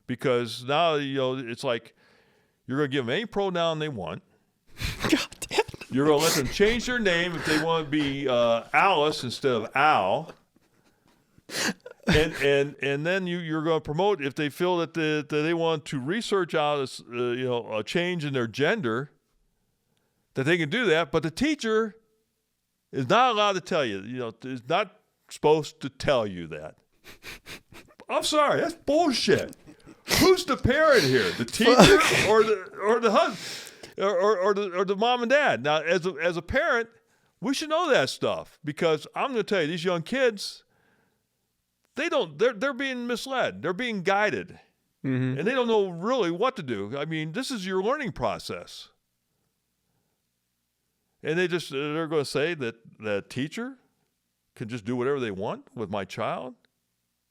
because now, it's like you're going to give them any pronoun they want. God damn it. You're going to let them change their name if they want to be Alice instead of Al. And then you're going to promote if they feel that they want to research out a change in their gender, that they can do that. But the teacher is not allowed to tell you. Is not supposed to tell you that. I'm sorry, that's bullshit. Who's the parent here? The teacher or the husband or the mom and dad? Now, as a parent, we should know that stuff, because I'm going to tell you, these young kids, they're being misled. They're being guided. Mm-hmm. And they don't know really what to do. I mean, this is your learning process. And they're going to say that the teacher can just do whatever they want with my child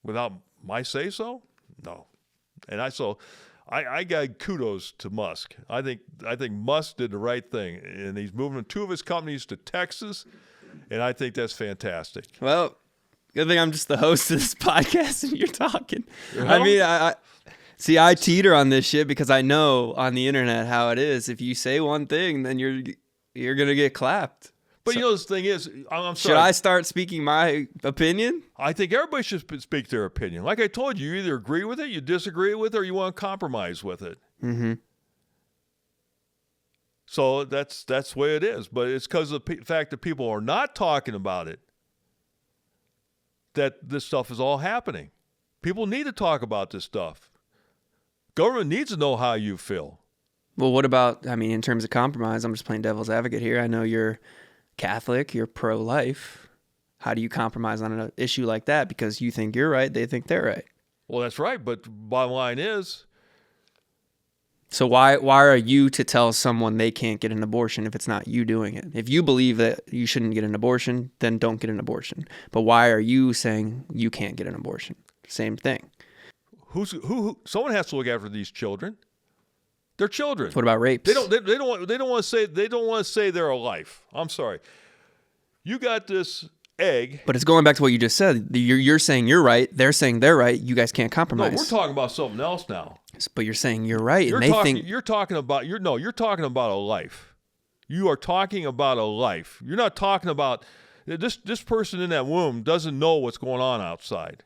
without my say so? No. And I got kudos to Musk. I think Musk did the right thing, and he's moving 2 of his companies to Texas, and I think that's fantastic. Well, good thing I'm just the host of this podcast and you're talking. I mean, I teeter on this shit because I know on the internet how it is. If you say one thing, then you're gonna get clapped. But the thing is, I'm sorry. Should I start speaking my opinion? I think everybody should speak their opinion. Like I told you, you either agree with it, you disagree with it, or you want to compromise with it. Mm-hmm. So that's the way it is. But it's because of the fact that people are not talking about it that this stuff is all happening. People need to talk about this stuff. Government needs to know how you feel. Well, what about, in terms of compromise, I'm just playing devil's advocate here. I know you're Catholic, you're pro-life. How do you compromise on an issue like that? Because you think you're right, they think they're right. Well, that's right, but the bottom line is... So why are you to tell someone they can't get an abortion if it's not you doing it? If you believe that you shouldn't get an abortion, then don't get an abortion. But why are you saying you can't get an abortion? Same thing. Who? Someone has to look after these children. They're children. What about rapes? They don't want to say they're a life. I'm sorry. You got this egg. But it's going back to what you just said. You're saying you're right. They're saying they're right. You guys can't compromise. No, we're talking about something else now. But you're saying you're right. You're talking about a life. You are talking about a life. You're not talking about this person in that womb doesn't know what's going on outside.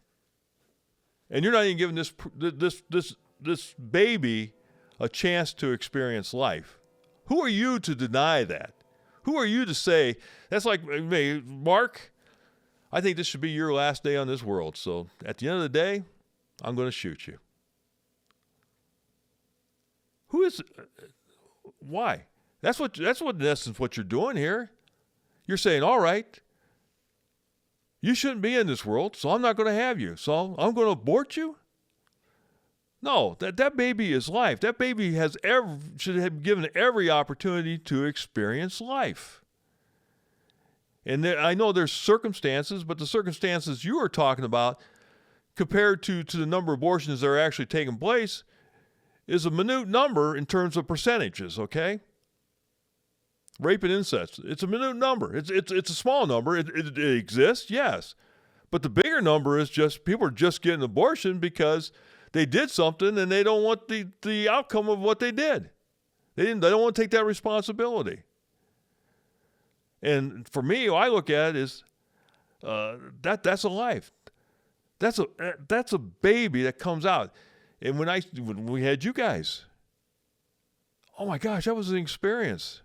And you're not even giving this baby a chance to experience life. Who are you to deny that? Who are you to say, that's like me, Mark, I think this should be your last day on this world. So at the end of the day, I'm going to shoot you. Why? That's what in essence what you're doing here. You're saying, all right, you shouldn't be in this world, so I'm not going to have you. So I'm going to abort you? No, that baby is life. That baby should have given every opportunity to experience life. And I know there's circumstances, but the circumstances you are talking about compared to the number of abortions that are actually taking place is a minute number in terms of percentages, okay? Rape and incest, it's a minute number. It's a small number. It exists, yes. But the bigger number is just people are just getting abortion because they did something and they don't want the outcome of what they did. They don't want to take that responsibility. And for me, what I look at is that's a life. That's a baby that comes out. And when we had you guys, oh my gosh, that was an experience.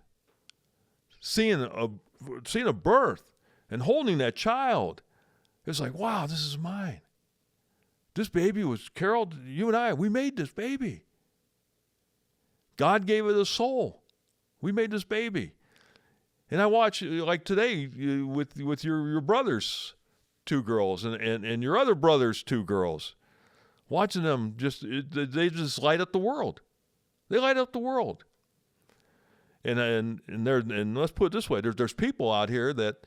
Seeing a birth and holding that child, it's like, wow, this is mine. This baby was, Carol, you and I, we made this baby. God gave it a soul. We made this baby. And I watch, like today, with your brother's 2 girls and your other brother's 2 girls, watching them they just light up the world. They light up the world. And let's put it this way: there's people out here that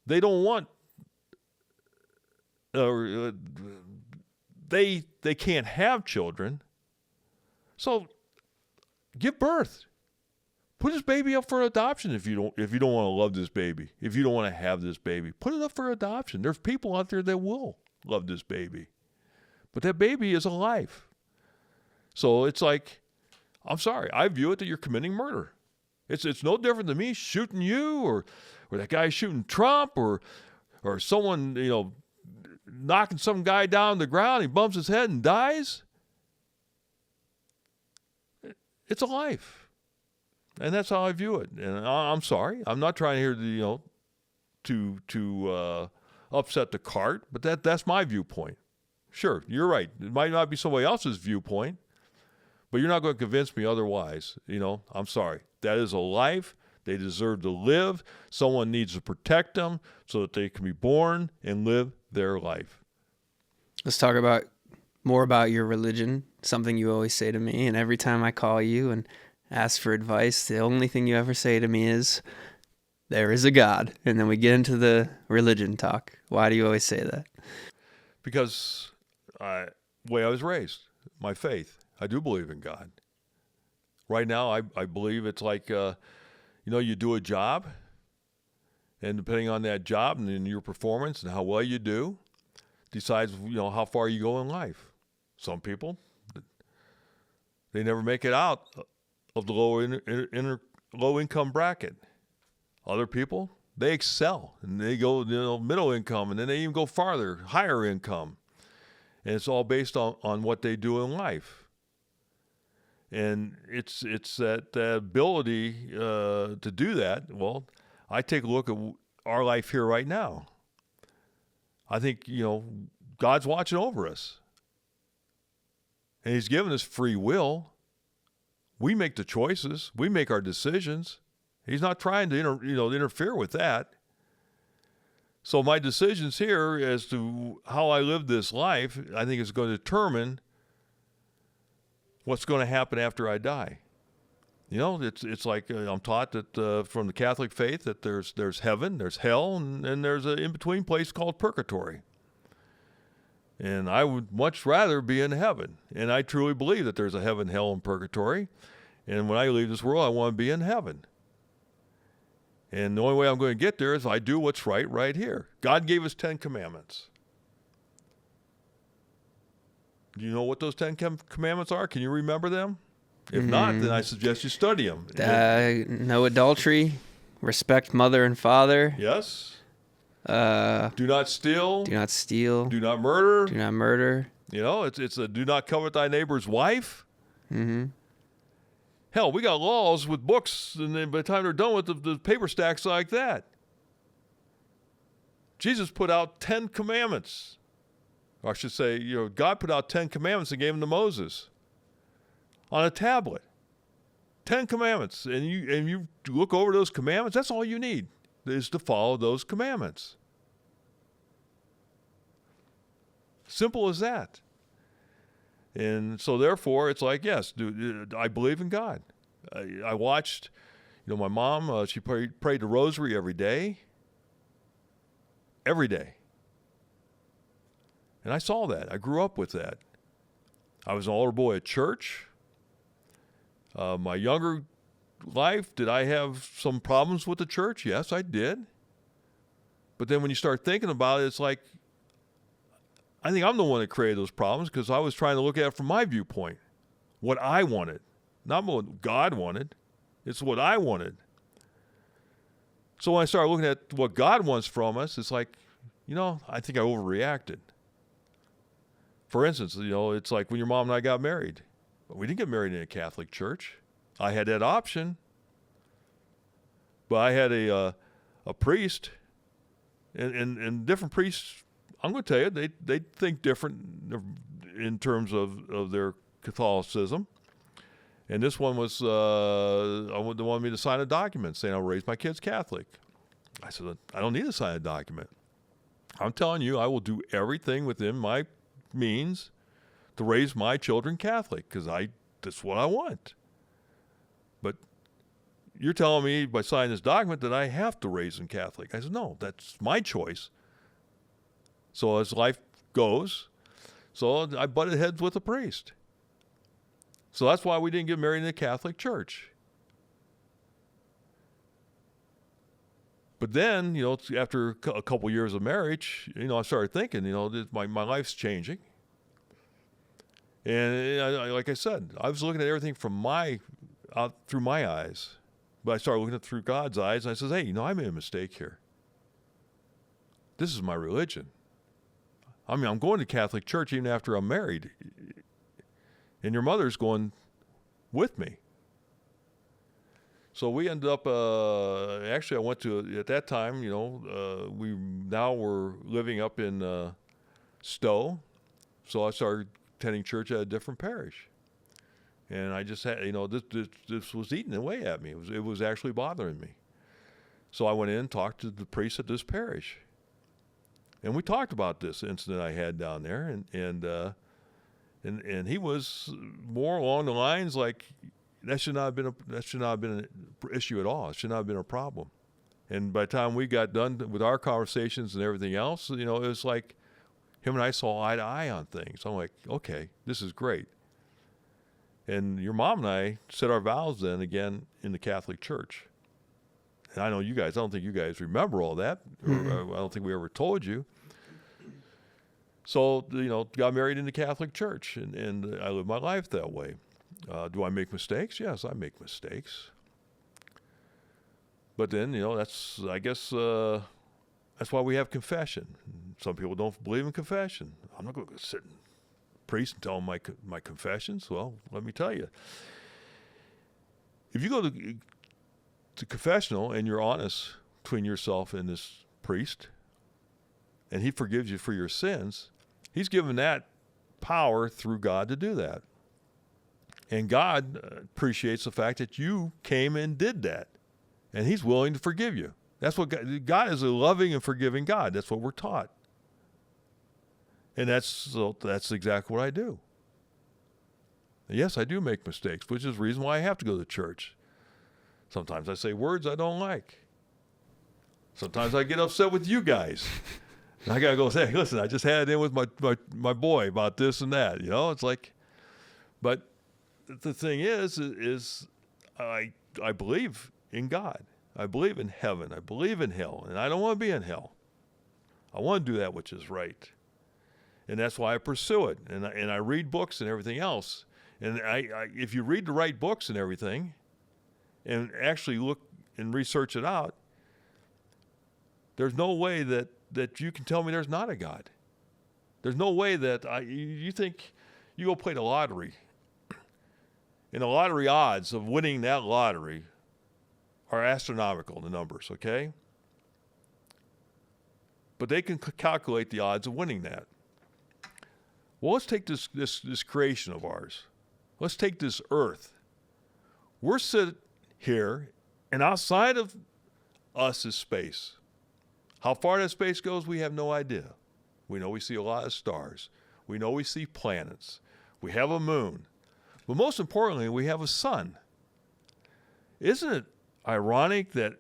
they don't want, they can't have children. So give birth. Put this baby up for adoption if you don't want to love this baby. If you don't want to have this baby, put it up for adoption. There's people out there that will love this baby. But that baby is a life. So it's like, I'm sorry, I view it that you're committing murder. It's no different than me shooting you or that guy shooting Trump or someone, knocking some guy down on the ground, he bumps his head and dies. It's a life. And that's how I view it. And I'm sorry. I'm not trying here to upset the cart, but that's my viewpoint. Sure, you're right. It might not be somebody else's viewpoint, but you're not going to convince me otherwise. I'm sorry. That is a life. They deserve to live. Someone needs to protect them so that they can be born and live their life. Let's talk more about your religion, something you always say to me. And every time I call you and ask for advice, the only thing you ever say to me is, there is a God. And then we get into the religion talk. Why do you always say that? Because the way I was raised, my faith. I do believe in God. Right now, I believe it's like, you do a job, and depending on that job and your performance and how well you do, decides, how far you go in life. Some people, they never make it out of the low income bracket. Other people, they excel, and they go, middle income, and then they even go farther, higher income. And it's all based on what they do in life. And it's that ability to do that. Well, I take a look at our life here right now. I think, God's watching over us. And he's given us free will. We make the choices. We make our decisions. He's not trying to interfere with that. So my decisions here as to how I live this life, I think is going to determine what's going to happen after I die. It's like I'm taught that from the Catholic faith that there's heaven, there's hell, and there's an in-between place called purgatory. And I would much rather be in heaven. And I truly believe that there's a heaven, hell, and purgatory. And when I leave this world, I want to be in heaven. And the only way I'm going to get there is if I do what's right here. God gave us 10 commandments. Do you know what those 10 commandments are? Can you remember them? If not, then I suggest you study them. No adultery, respect mother and father. Yes. Do not steal. Do not steal. Do not murder. Do not murder. It's a do not covet thy neighbor's wife. Mm-hmm. Hell, we got laws with books, and then by the time they're done with the paper stacks like that. Jesus put out 10 commandments. Or I should say, God put out 10 commandments and gave them to Moses on a tablet. 10 commandments. And you look over those commandments, that's all you need, is to follow those commandments. Simple as that. And so therefore, it's like, yes, I believe in God. I watched, my mom, she prayed the rosary every day. Every day. And I saw that. I grew up with that. I was an older boy at church. My younger life, did I have some problems with the church? Yes, I did. But then when you start thinking about it, it's like, I think I'm the one that created those problems because I was trying to look at it from my viewpoint, what I wanted, not what God wanted. It's what I wanted. So when I started looking at what God wants from us, it's like, I think I overreacted. For instance, it's like when your mom and I got married. We didn't get married in a Catholic church. I had that option. But I had a priest, and different priests, I'm going to tell you, they think different in terms of their Catholicism. And this one was, they wanted me to sign a document saying I'll raise my kids Catholic. I said, I don't need to sign a document. I'm telling you, I will do everything within my means to raise my children Catholic because that's what I want. But you're telling me by signing this document that I have to raise them Catholic. I said, no, that's my choice. So as life goes, so I butted heads with a priest. So that's why we didn't get married in the Catholic Church. But then, after a couple years of marriage, I started thinking, my life's changing. And like I said, I was looking at everything from out through my eyes. But I started looking at it through God's eyes, and I says, hey, I made a mistake here. This is my religion. I mean, I'm going to Catholic church even after I'm married. And your mother's going with me. So we ended up, actually I went to, at that time, we now were living up in Stowe. So I started attending church at a different parish. And I just had, this was eating away at me. It was actually bothering me. So I went in and talked to the priest at this parish. And we talked about this incident I had down there. And he was more along the lines like, that should not have been an issue at all. It should not have been a problem. And by the time we got done with our conversations and everything else, it was like him and I saw eye to eye on things. I'm like, okay, this is great. And your mom and I said our vows then again in the Catholic Church. And I know you guys, I don't think you guys remember all that. Or I don't think we ever told you. So, got married in the Catholic Church, and I live my life that way. Do I make mistakes? Yes, I make mistakes. But then, that's why we have confession. Some people don't believe in confession. I'm not going to sit and priest and tell them my confessions. Well, let me tell you. If you go to confessional and you're honest between yourself and this priest, and he forgives you for your sins, he's given that power through God to do that. And God appreciates the fact that you came and did that. And he's willing to forgive you. That's what God is, a loving and forgiving God. That's what we're taught. And that's exactly what I do. And yes, I do make mistakes, which is the reason why I have to go to church. Sometimes I say words I don't like. Sometimes I get upset with you guys. And I got to go say, hey, listen, I just had it in with my boy about this and that. It's like, but the thing is I believe in God. I believe in heaven. I believe in hell. And I don't want to be in hell. I want to do that which is right. And that's why I pursue it. And I read books and everything else. And if you read the right books and everything and actually look and research it out, there's no way that you can tell me there's not a God. There's no way that you think you go play the lottery. And the lottery odds of winning that lottery are astronomical, the numbers, okay? But they can calculate the odds of winning that. Well, let's take this creation of ours. Let's take this earth. We're sitting here, and outside of us is space. How far that space goes, we have no idea. We know we see a lot of stars. We know we see planets. We have a moon. But most importantly, we have a sun. Isn't it ironic that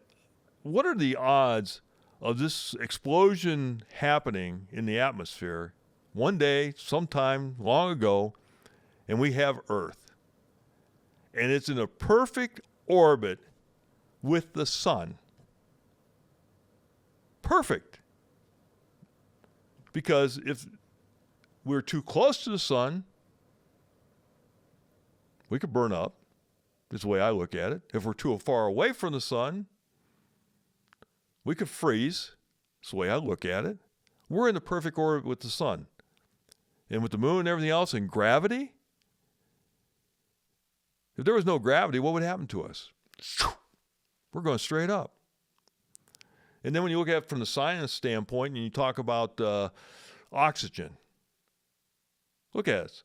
what are the odds of this explosion happening in the atmosphere one day, sometime long ago, and we have Earth? And it's in a perfect orbit with the sun. Perfect. Because if we're too close to the sun, we could burn up, is the way I look at it. If we're too far away from the sun, we could freeze, is the way I look at it. We're in the perfect orbit with the sun. And with the moon and everything else and gravity, if there was no gravity, what would happen to us? We're going straight up. And then when you look at it from the science standpoint and you talk about oxygen, look at us.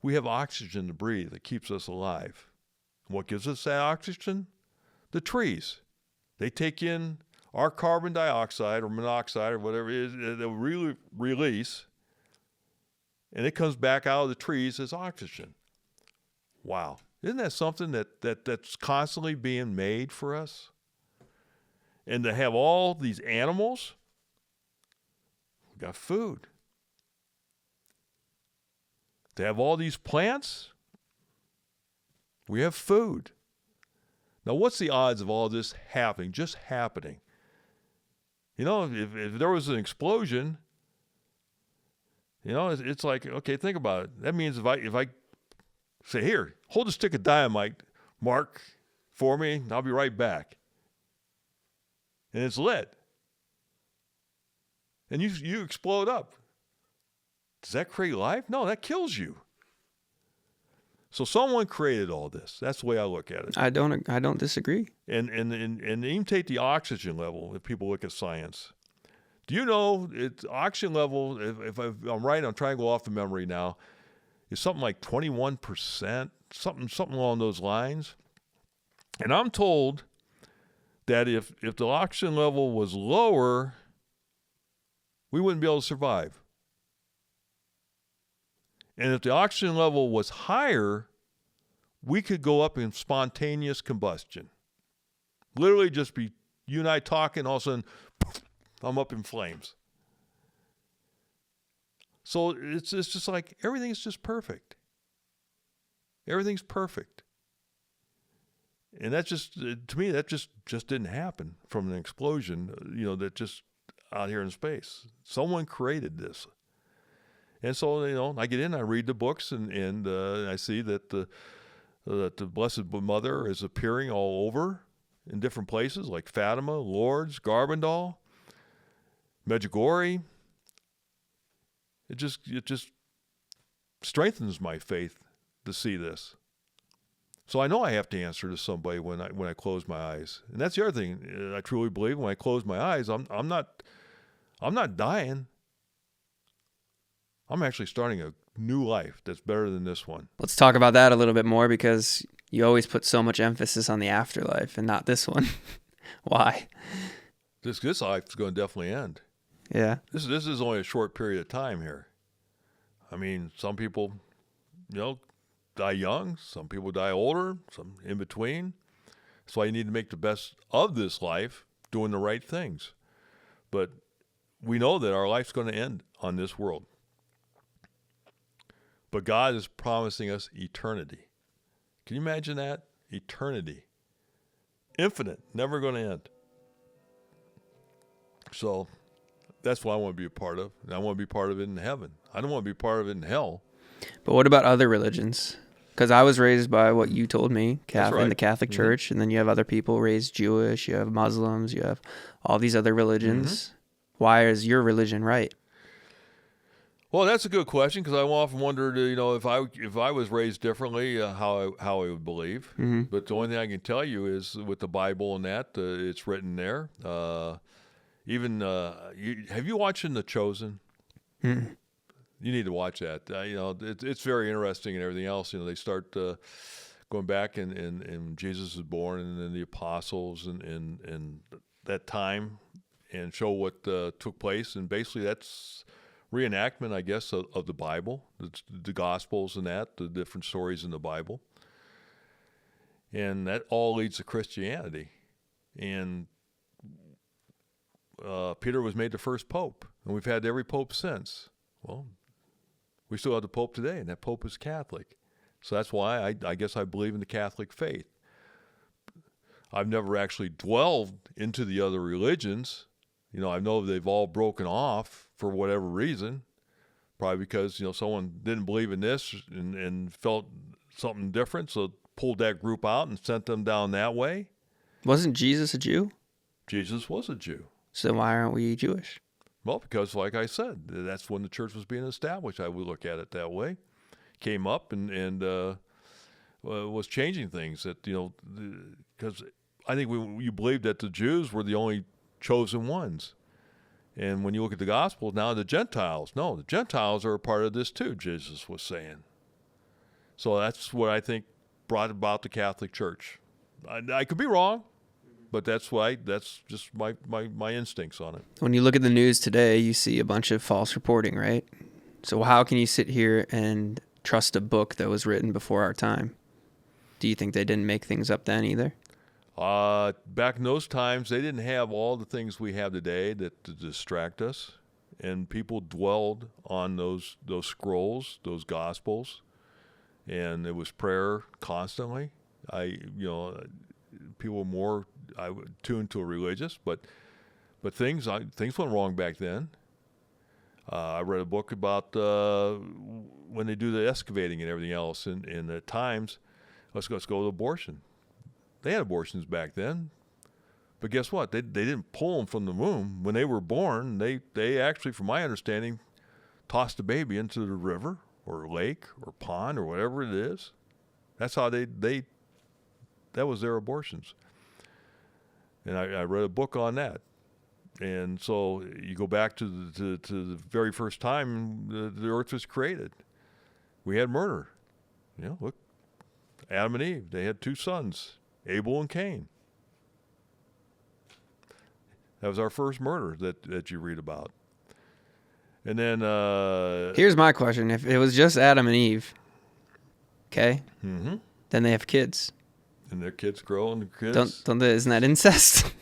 We have oxygen to breathe that keeps us alive. And what gives us that oxygen? The trees. They take in our carbon dioxide or monoxide or whatever it is, they'll release, and it comes back out of the trees as oxygen. Wow. Isn't that something that's constantly being made for us? And to have all these animals, we got food. To have all these plants, we have food. Now, what's the odds of all this happening, just happening? If there was an explosion You know, it's like, okay, think about it. That means if I say, here, hold a stick of dynamite, Mark, for me, and I'll be right back. And it's lit. And you explode up. Does that create life? No, that kills you. So someone created all this. That's the way I look at it. I don't disagree. And even take the oxygen level, if people look at science. Do you know it's oxygen level, if I'm right, I'm trying to go off the memory now, is something like 21%, something along those lines. And I'm told that if the oxygen level was lower, we wouldn't be able to survive. And if the oxygen level was higher, we could go up in spontaneous combustion. Literally just be you and I talking, all of a sudden, poof, I'm up in flames. So it's just like everything's just perfect. Everything's perfect. And that just, to me, that just didn't happen from an explosion, that just out here in space. Someone created this. And so, I get in, I read the books, and I see that the Blessed Mother is appearing all over in different places like Fatima, Lourdes, Garbandal, Medjugorje. It just strengthens my faith to see this. So I know I have to answer to somebody when I close my eyes. And that's the other thing. I truly believe when I close my eyes, I'm not dying. I'm actually starting a new life that's better than this one. Let's talk about that a little bit more, because you always put so much emphasis on the afterlife and not this one. Why? This life is going to definitely end. Yeah. This is only a short period of time here. I mean, some people, die young. Some people die older. Some in between. That's why you need to make the best of this life, doing the right things. But we know that our life's going to end on this world. But God is promising us eternity. Can you imagine that? Eternity. Infinite, never going to end. So that's what I want to be a part of. And I want to be part of it in heaven. I don't want to be part of it in hell. But what about other religions? Because I was raised by what you told me, Right. in the Catholic Church, and then you have other people raised Jewish, you have Muslims, you have all these other religions. Mm-hmm. Why is your religion right? Well, that's a good question, because I often wondered, if I was raised differently, how I would believe. Mm-hmm. But the only thing I can tell you is with the Bible and that, it's written there. Have you watched The Chosen? Mm-hmm. You need to watch that. It's very interesting and everything else. They start going back and Jesus is born, and then the apostles and that time, and show what took place. And basically that's reenactment, I guess, of the Bible, the Gospels and that, the different stories in the Bible. And that all leads to Christianity. And Peter was made the first pope, and we've had every pope since. Well, we still have the Pope today, and that Pope is Catholic. So that's why I guess I believe in the Catholic faith. I've never actually dwelled into the other religions. I know they've all broken off for whatever reason, probably because, someone didn't believe in this and felt something different, so pulled that group out and sent them down that way. Wasn't Jesus a Jew? Jesus was a Jew. So why aren't we Jewish? Well, because, like I said, that's when the church was being established. I would look at it that way. Came up and was changing things. Because I think you believed that the Jews were the only chosen ones. And when you look at the Gospels, now the Gentiles are a part of this too, Jesus was saying. So that's what I think brought about the Catholic Church. I could be wrong. But that's just my instincts on it. When you look at the news today, you see a bunch of false reporting, right? So how can you sit here and trust a book that was written before our time? Do you think they didn't make things up then either? Back in those times, they didn't have all the things we have today that to distract us, and people dwelled on those scrolls, those Gospels, and it was prayer constantly. People were more tuned to a religious, but things went wrong back then. I read a book about when they do the excavating and everything else, and at times, let's go to abortion. They had abortions back then, but guess what? They didn't pull them from the womb. When they were born, they actually, from my understanding, tossed the baby into the river or lake or pond or whatever it is. That's how that was their abortions. And I read a book on that. And so you go back to the very first time the earth was created. We had murder. Look, Adam and Eve, they had 2 sons, Abel and Cain. That was our first murder that you read about. And then here's my question: if it was just Adam and Eve, okay, mm-hmm. then they have kids, and their kids grow, and their kids isn't that incest?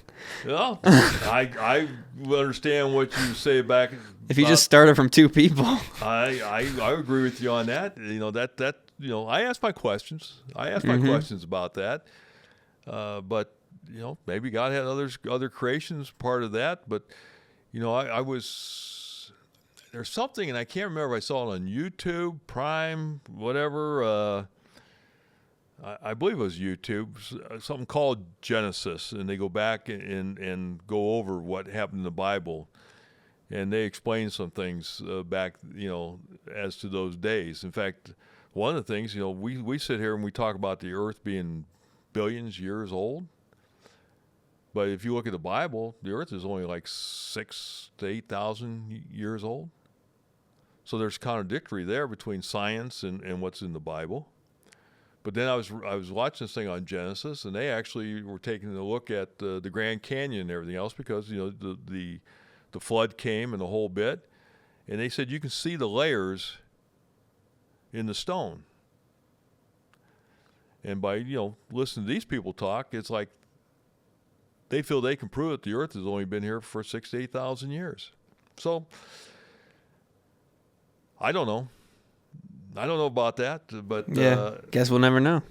Well, I understand what you say back. If you just started from 2 people, I agree with you on that. I ask my questions. I ask my questions about that. But maybe God had other creations part of that. But I was there's something, and I can't remember. I saw it on YouTube, Prime, whatever. I believe it was YouTube, something called Genesis, and they go back and go over what happened in the Bible, and they explain some things back, as to those days. In fact, one of the things, we sit here and we talk about the earth being billions years old, but if you look at the Bible, the earth is only like 6,000 to 8,000 years old. So there's contradictory there between science and what's in the Bible. But then I was watching this thing on Genesis, and they actually were taking a look at the Grand Canyon and everything else because the flood came and the whole bit, and they said you can see the layers in the stone. And by listening to these people talk, it's like they feel they can prove that the Earth has only been here for 6,000 to 8,000 years. So I don't know. I don't know about that, but guess we'll never know.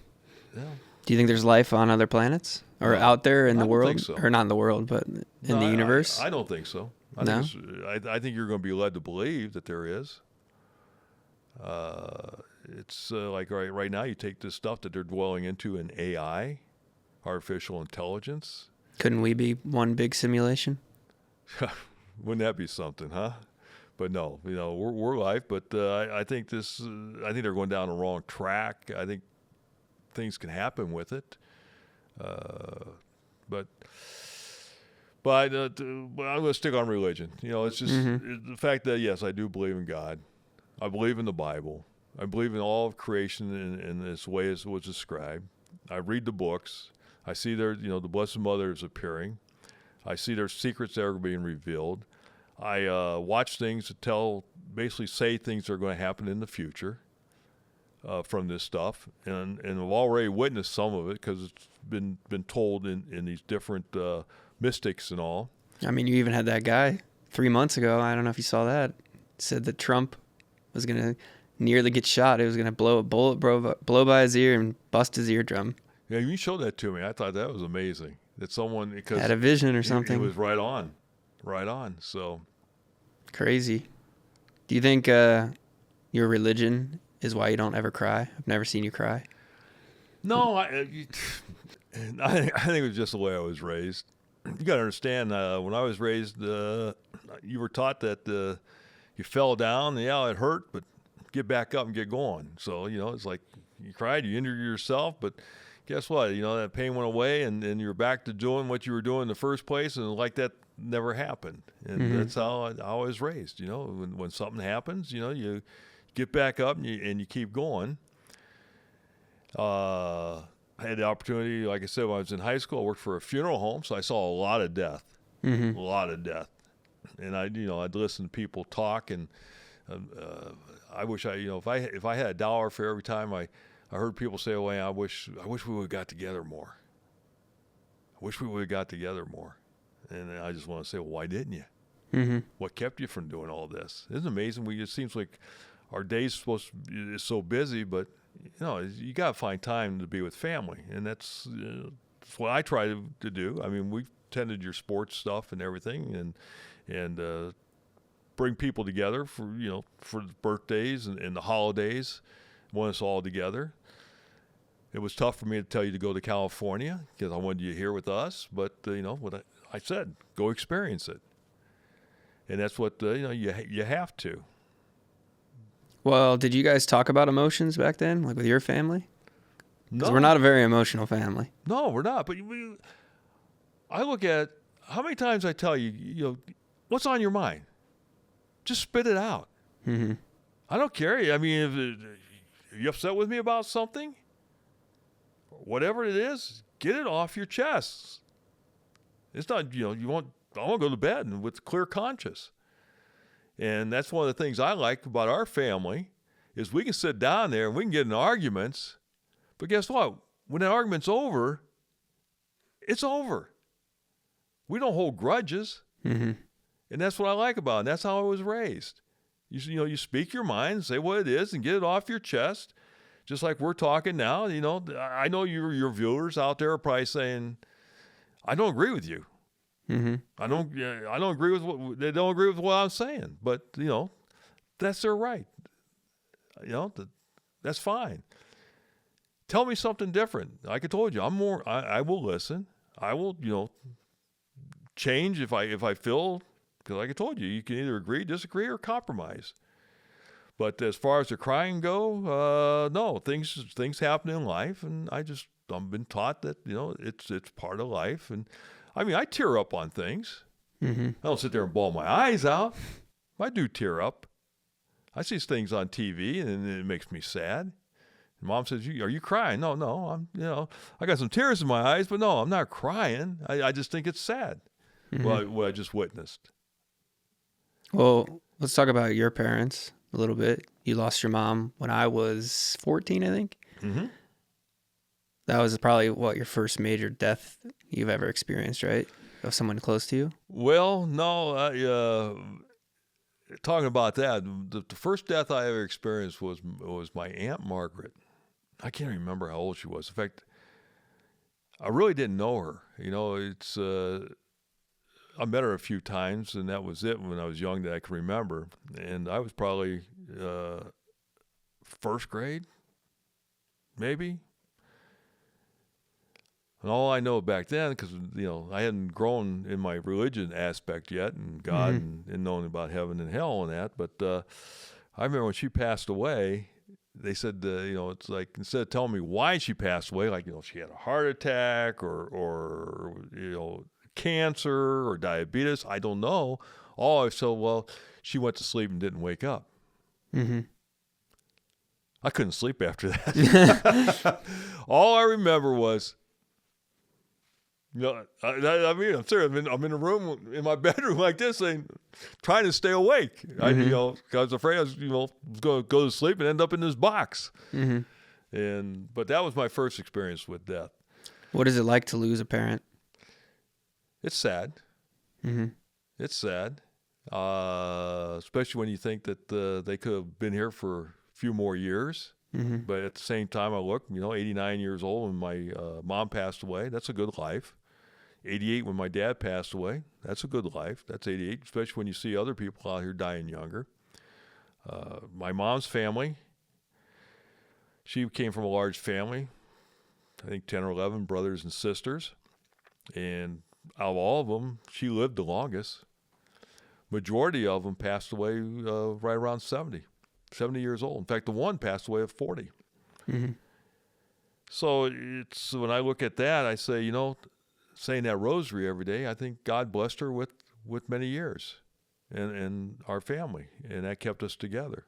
Yeah. Do you think there's life on other planets or out there in the world? I don't think so. Or not in the world, but in the universe? I don't think so. I think you're going to be led to believe that there is. It's like right now you take this stuff that they're dwelling into in AI, artificial intelligence. Couldn't we be one big simulation? Wouldn't that be something, huh? But no, we're live. But I think they're going down the wrong track. I think things can happen with it. But I'm going to stick on religion. It's just the fact that, yes, I do believe in God. I believe in the Bible. I believe in all of creation in this way as it was described. I read the books. I see the Blessed Mother is appearing. I see there's secrets that are being revealed. I watch things that basically say things that are going to happen in the future from this stuff, and I've already witnessed some of it because it's been told in these different mystics and all. I mean, you even had that guy 3 months ago. I don't know if you saw that. Said that Trump was going to nearly get shot. It was going to blow a bullet, blow by his ear and bust his eardrum. Yeah, you showed that to me. I thought that was amazing. That someone had a vision or something. It was right on. So crazy. Do you think your religion is why you don't ever cry? I've never seen you cry. No, I think it was just the way I was raised. You got to understand, when I was raised, you were taught that you fell down, yeah, it hurt, but get back up and get going. So, it's like you cried, you injured yourself, but guess what? That pain went away, and you're back to doing what you were doing in the first place, and like that never happened. And that's how I was raised. When something happens, you get back up and you keep going. I had the opportunity, like I said, when I was in high school, I worked for a funeral home, so I saw a lot of death, a lot of death. And I'd listen to people talk, and I wish if I had $1 for every time I heard people say, "Oh, I wish we would have got together more. I wish we would have got together more." And I just want to say, well, why didn't you? What kept you from doing all this? Isn't it amazing? It seems like our day's is so busy, but you got to find time to be with family, and that's what I try to do. I mean, we've attended your sports stuff and everything, and bring people together for the birthdays and the holidays, want us all together. It was tough for me to tell you to go to California because I wanted you here with us, but what I said, go experience it, and that's what you have to. Well, did you guys talk about emotions back then, like with your family? Because No, we're not a very emotional family. no, we're not. But I look at how many times I tell you, what's on your mind. Just spit it out. Mm-hmm. I don't care. I mean, if you're upset with me about something, whatever it is, get it off your chest. It's not, I want to go to bed and with clear conscience. And that's one of the things I like about our family is we can sit down there and we can get in arguments. But guess what? When the argument's over, it's over. We don't hold grudges. Mm-hmm. And that's what I like about it. And that's how I was raised. You speak your mind, say what it is, and get it off your chest. Just like we're talking now, I know your viewers out there are probably saying, I don't agree with you. Mm-hmm. I don't agree with they don't agree with what I'm saying, but that's their right. That's fine. Tell me something different. Like I told you, I will listen. I will, change if I feel, because like I told you, you can either agree, disagree, or compromise. But as far as the crying go, no, things happen in life, and I've been taught that it's part of life. And I mean, I tear up on things. Mm-hmm. I don't sit there and bawl my eyes out. I do tear up. I see things on TV, and it makes me sad. And Mom says, "Are you crying?" No, I'm I got some tears in my eyes, but no, I'm not crying. I just think it's sad. Mm-hmm. What I just witnessed. Well, let's talk about your parents a little bit. You lost your mom when I was 14, I think. Mm-hmm. That was probably your first major death you've ever experienced, right? Of someone close to you? Well, no. Talking about that, the first death I ever experienced was my Aunt Margaret. I can't remember how old she was. In fact, I really didn't know her. It's I met her a few times, and that was it when I was young that I can remember. And I was probably first grade, maybe. And all I know back then, because I hadn't grown in my religion aspect yet, and God, and knowing about heaven and hell and that. But I remember when she passed away, they said, it's like instead of telling me why she passed away, like she had a heart attack or cancer or diabetes, I don't know. All I said, well, she went to sleep and didn't wake up. Mm-hmm. I couldn't sleep after that. All I remember was. I mean, I'm serious. I'm in a room in my bedroom like this, trying to stay awake. Mm-hmm. I was afraid I was, going to go to sleep and end up in this box. Mm-hmm. But that was my first experience with death. What is it like to lose a parent? It's sad. Mm-hmm. It's sad, especially when you think that they could have been here for a few more years. Mm-hmm. But at the same time, I look, 89 years old when my mom passed away. That's a good life. 88 when my dad passed away. That's a good life. That's 88, especially when you see other people out here dying younger. My mom's family, she came from a large family, I think 10 or 11 brothers and sisters. And out of all of them, she lived the longest. Majority of them passed away right around 70 years old. In fact, the one passed away at 40. Mm-hmm. So it's when I look at that, I say, saying that rosary every day, I think God blessed her with many years and our family, and that kept us together.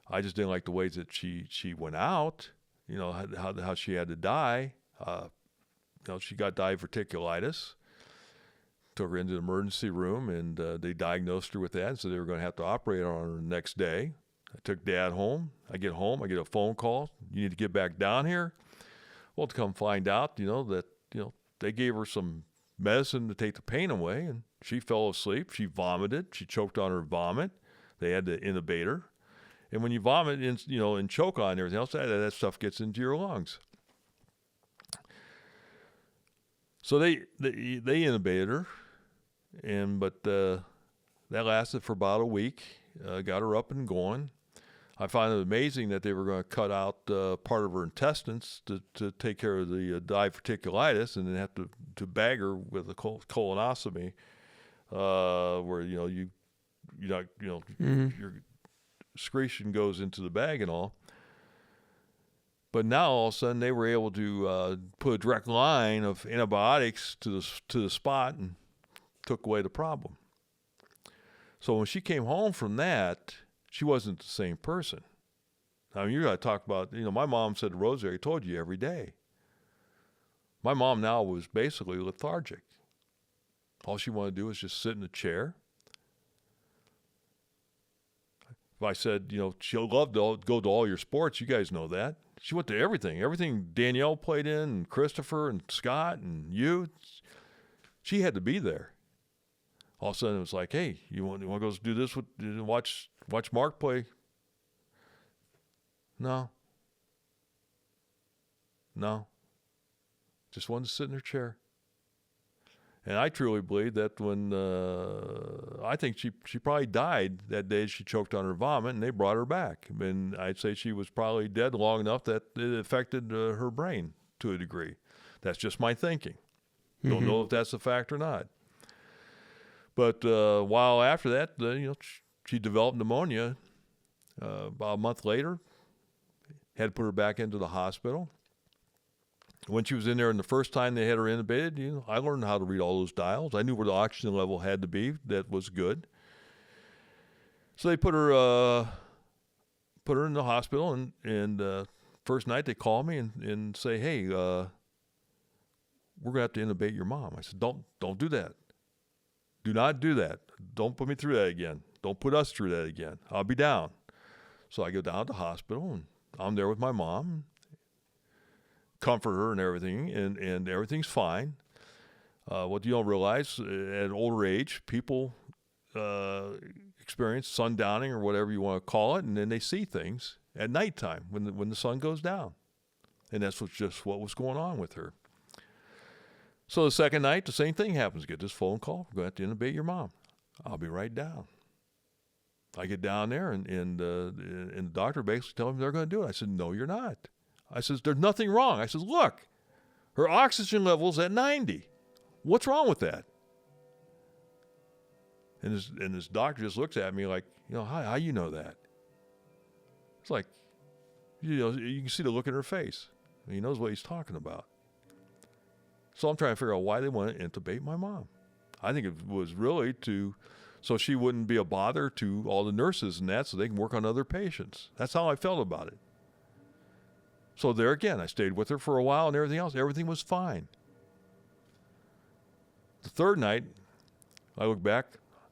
I just didn't like the ways that she went out, how she had to die. She got diverticulitis, took her into the emergency room, and they diagnosed her with that, so they were going to have to operate on her the next day. I took Dad home. I get home, I get a phone call. You need to get back down here. Well, to come find out, that they gave her some medicine to take the pain away, and she fell asleep. She vomited. She choked on her vomit. They had to intubate her. And when you vomit and choke on everything else, that stuff gets into your lungs. So they intubated her, but that lasted for about a week. Got her up and going. I find it amazing that they were going to cut out part of her intestines to take care of the diverticulitis, and then have to bag her with a colonoscopy, where your excretion goes into the bag and all. But now all of a sudden they were able to put a direct line of antibiotics to the spot and took away the problem. So when she came home from that, she wasn't the same person. I mean, you got to talk about, my mom said the rosary, I told you, every day. My mom now was basically lethargic. All she wanted to do was just sit in a chair. If I said, she loved to go to all your sports, you guys know that. She went to everything. Everything Danielle played in, and Christopher and Scott and you. She had to be there. All of a sudden it was like, hey, you want to go do this watch Mark play? No. Just wanted to sit in her chair. And I truly believe that when I think she probably died that day, she choked on her vomit, and they brought her back. And I'd say she was probably dead long enough that it affected her brain to a degree. That's just my thinking. Don't know if that's a fact or not. But a while after that, she developed pneumonia. About a month later, had to put her back into the hospital. When she was in there, and the first time they had her intubated, I learned how to read all those dials. I knew where the oxygen level had to be. That was good. So they put her in the hospital, and first night they call me and say, hey, we're going to have to intubate your mom. I said, don't do that. Do not do that. Don't put me through that again. Don't put us through that again. I'll be down. So I go down to the hospital, and I'm there with my mom, comfort her and everything, and everything's fine. What you don't realize, at an older age, people experience sundowning or whatever you want to call it, and then they see things at nighttime when the sun goes down. And that's just what was going on with her. So the second night, the same thing happens. Get this phone call. We're going to have to intubate your mom. I'll be right down. I get down there, and the doctor basically tells me they're going to do it. I said, no, you're not. I says, there's nothing wrong. I says, look, her oxygen level's at 90. What's wrong with that? And this doctor just looks at me like, how you know that? It's like, you can see the look in her face. He knows what he's talking about. So I'm trying to figure out why they want to intubate my mom. I think it was really so she wouldn't be a bother to all the nurses and that, so they can work on other patients. That's how I felt about it. So there again, I stayed with her for a while and everything else. Everything was fine. The third night, I look back,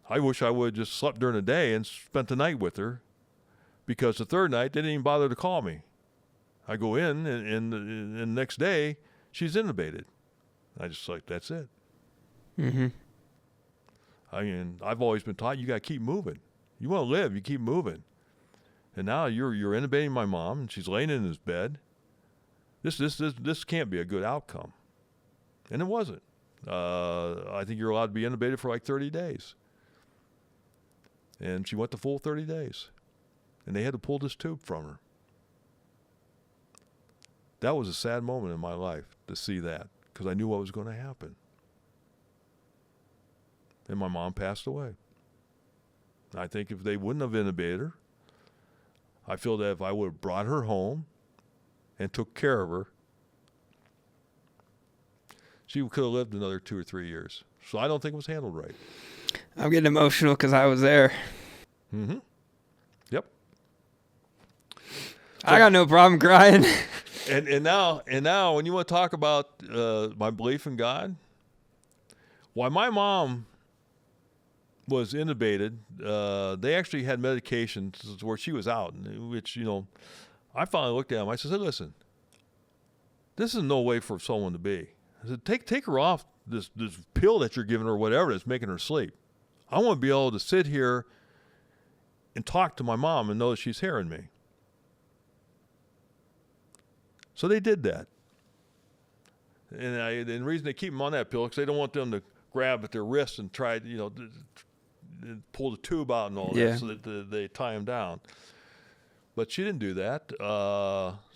I wish I would have just slept during the day and spent the night with her, because the third night, they didn't even bother to call me. I go in, and the next day, she's intubated. I just like, that's it. Mm-hmm. I mean, I've always been taught you got to keep moving. You want to live, you keep moving. And now you're intubating my mom, and she's laying in this bed. This can't be a good outcome. And it wasn't. I think you're allowed to be intubated for like 30 days. And she went the full 30 days. And they had to pull this tube from her. That was a sad moment in my life to see that, because I knew what was going to happen. And my mom passed away. I think if they wouldn't have intubated her, I feel that if I would have brought her home and took care of her, she could have lived another 2 or 3 years. So I don't think it was handled right. I'm getting emotional because I was there. Mm-hmm. Yep. I got no problem crying. And now, when you want to talk about my belief in God, why my mom was intubated, they actually had medications where she was out, which, I finally looked at him. I said, hey, listen, this is no way for someone to be. I said, take her off this pill that you're giving her, whatever that's making her sleep. I want to be able to sit here and talk to my mom and know that she's hearing me. So they did that. And the reason they keep them on that pill is because they don't want them to grab at their wrists and try, pull the tube out and all Yeah. that so that they tie him down. But she didn't do that.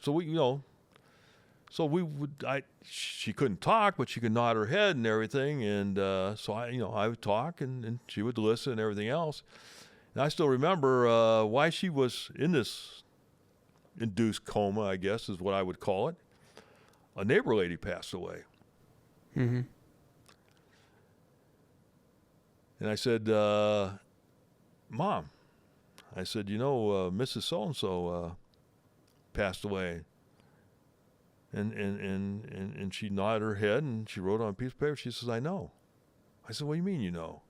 So we, she couldn't talk, but she could nod her head and everything. And so I would talk and she would listen and everything else. And I still remember why she was in this induced coma, I guess is what I would call it. A neighbor lady passed away. Mm-hmm. And I said, Mom, I said, Mrs. So-and-so passed away. And she nodded her head and she wrote on a piece of paper. She says, I know. I said, what do you mean you know?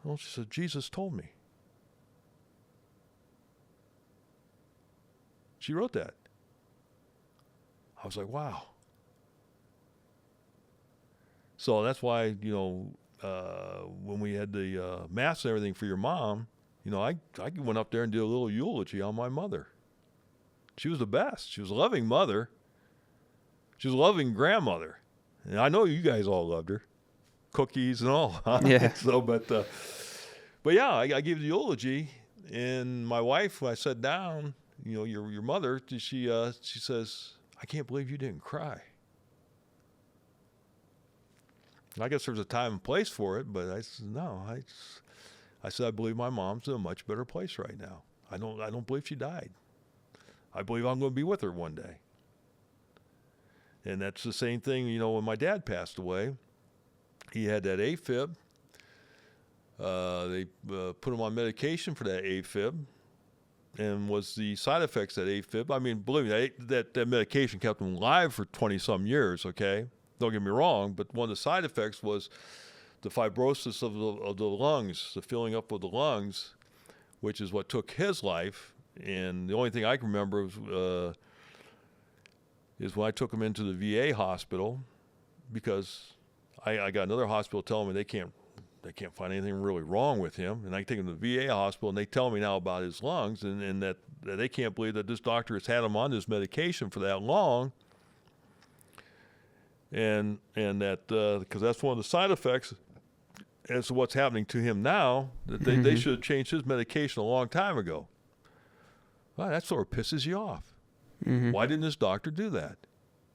Well, she said, Jesus told me. She wrote that. I was like, wow. So that's why, when we had the mass and everything for your mom, I went up there and did a little eulogy on my mother. She was the best. She was a loving mother. She was a loving grandmother. And I know you guys all loved her. Cookies and all. Yeah. So, but yeah, I gave the eulogy. And my wife, when I sat down, your mother, she says, I can't believe you didn't cry. I guess there's a time and place for it, but I said, no. I said, I believe my mom's in a much better place right now. I don't believe she died. I believe I'm going to be with her one day. And that's the same thing, when my dad passed away. He had that AFib. They put him on medication for that AFib. And was the side effects of that AFib. I mean, believe me, that medication kept him alive for 20-some years, okay? Don't get me wrong, but one of the side effects was the fibrosis of the lungs, the filling up of the lungs, which is what took his life. And the only thing I can remember is when I took him into the VA hospital, because I got another hospital telling me they can't find anything really wrong with him. And I take him to the VA hospital, and they tell me now about his lungs, and that they can't believe that this doctor has had him on this medication for that long. And that, because that's one of the side effects as to what's happening to him now, that they should have changed his medication a long time ago. Well, that sort of pisses you off. Mm-hmm. Why didn't this doctor do that?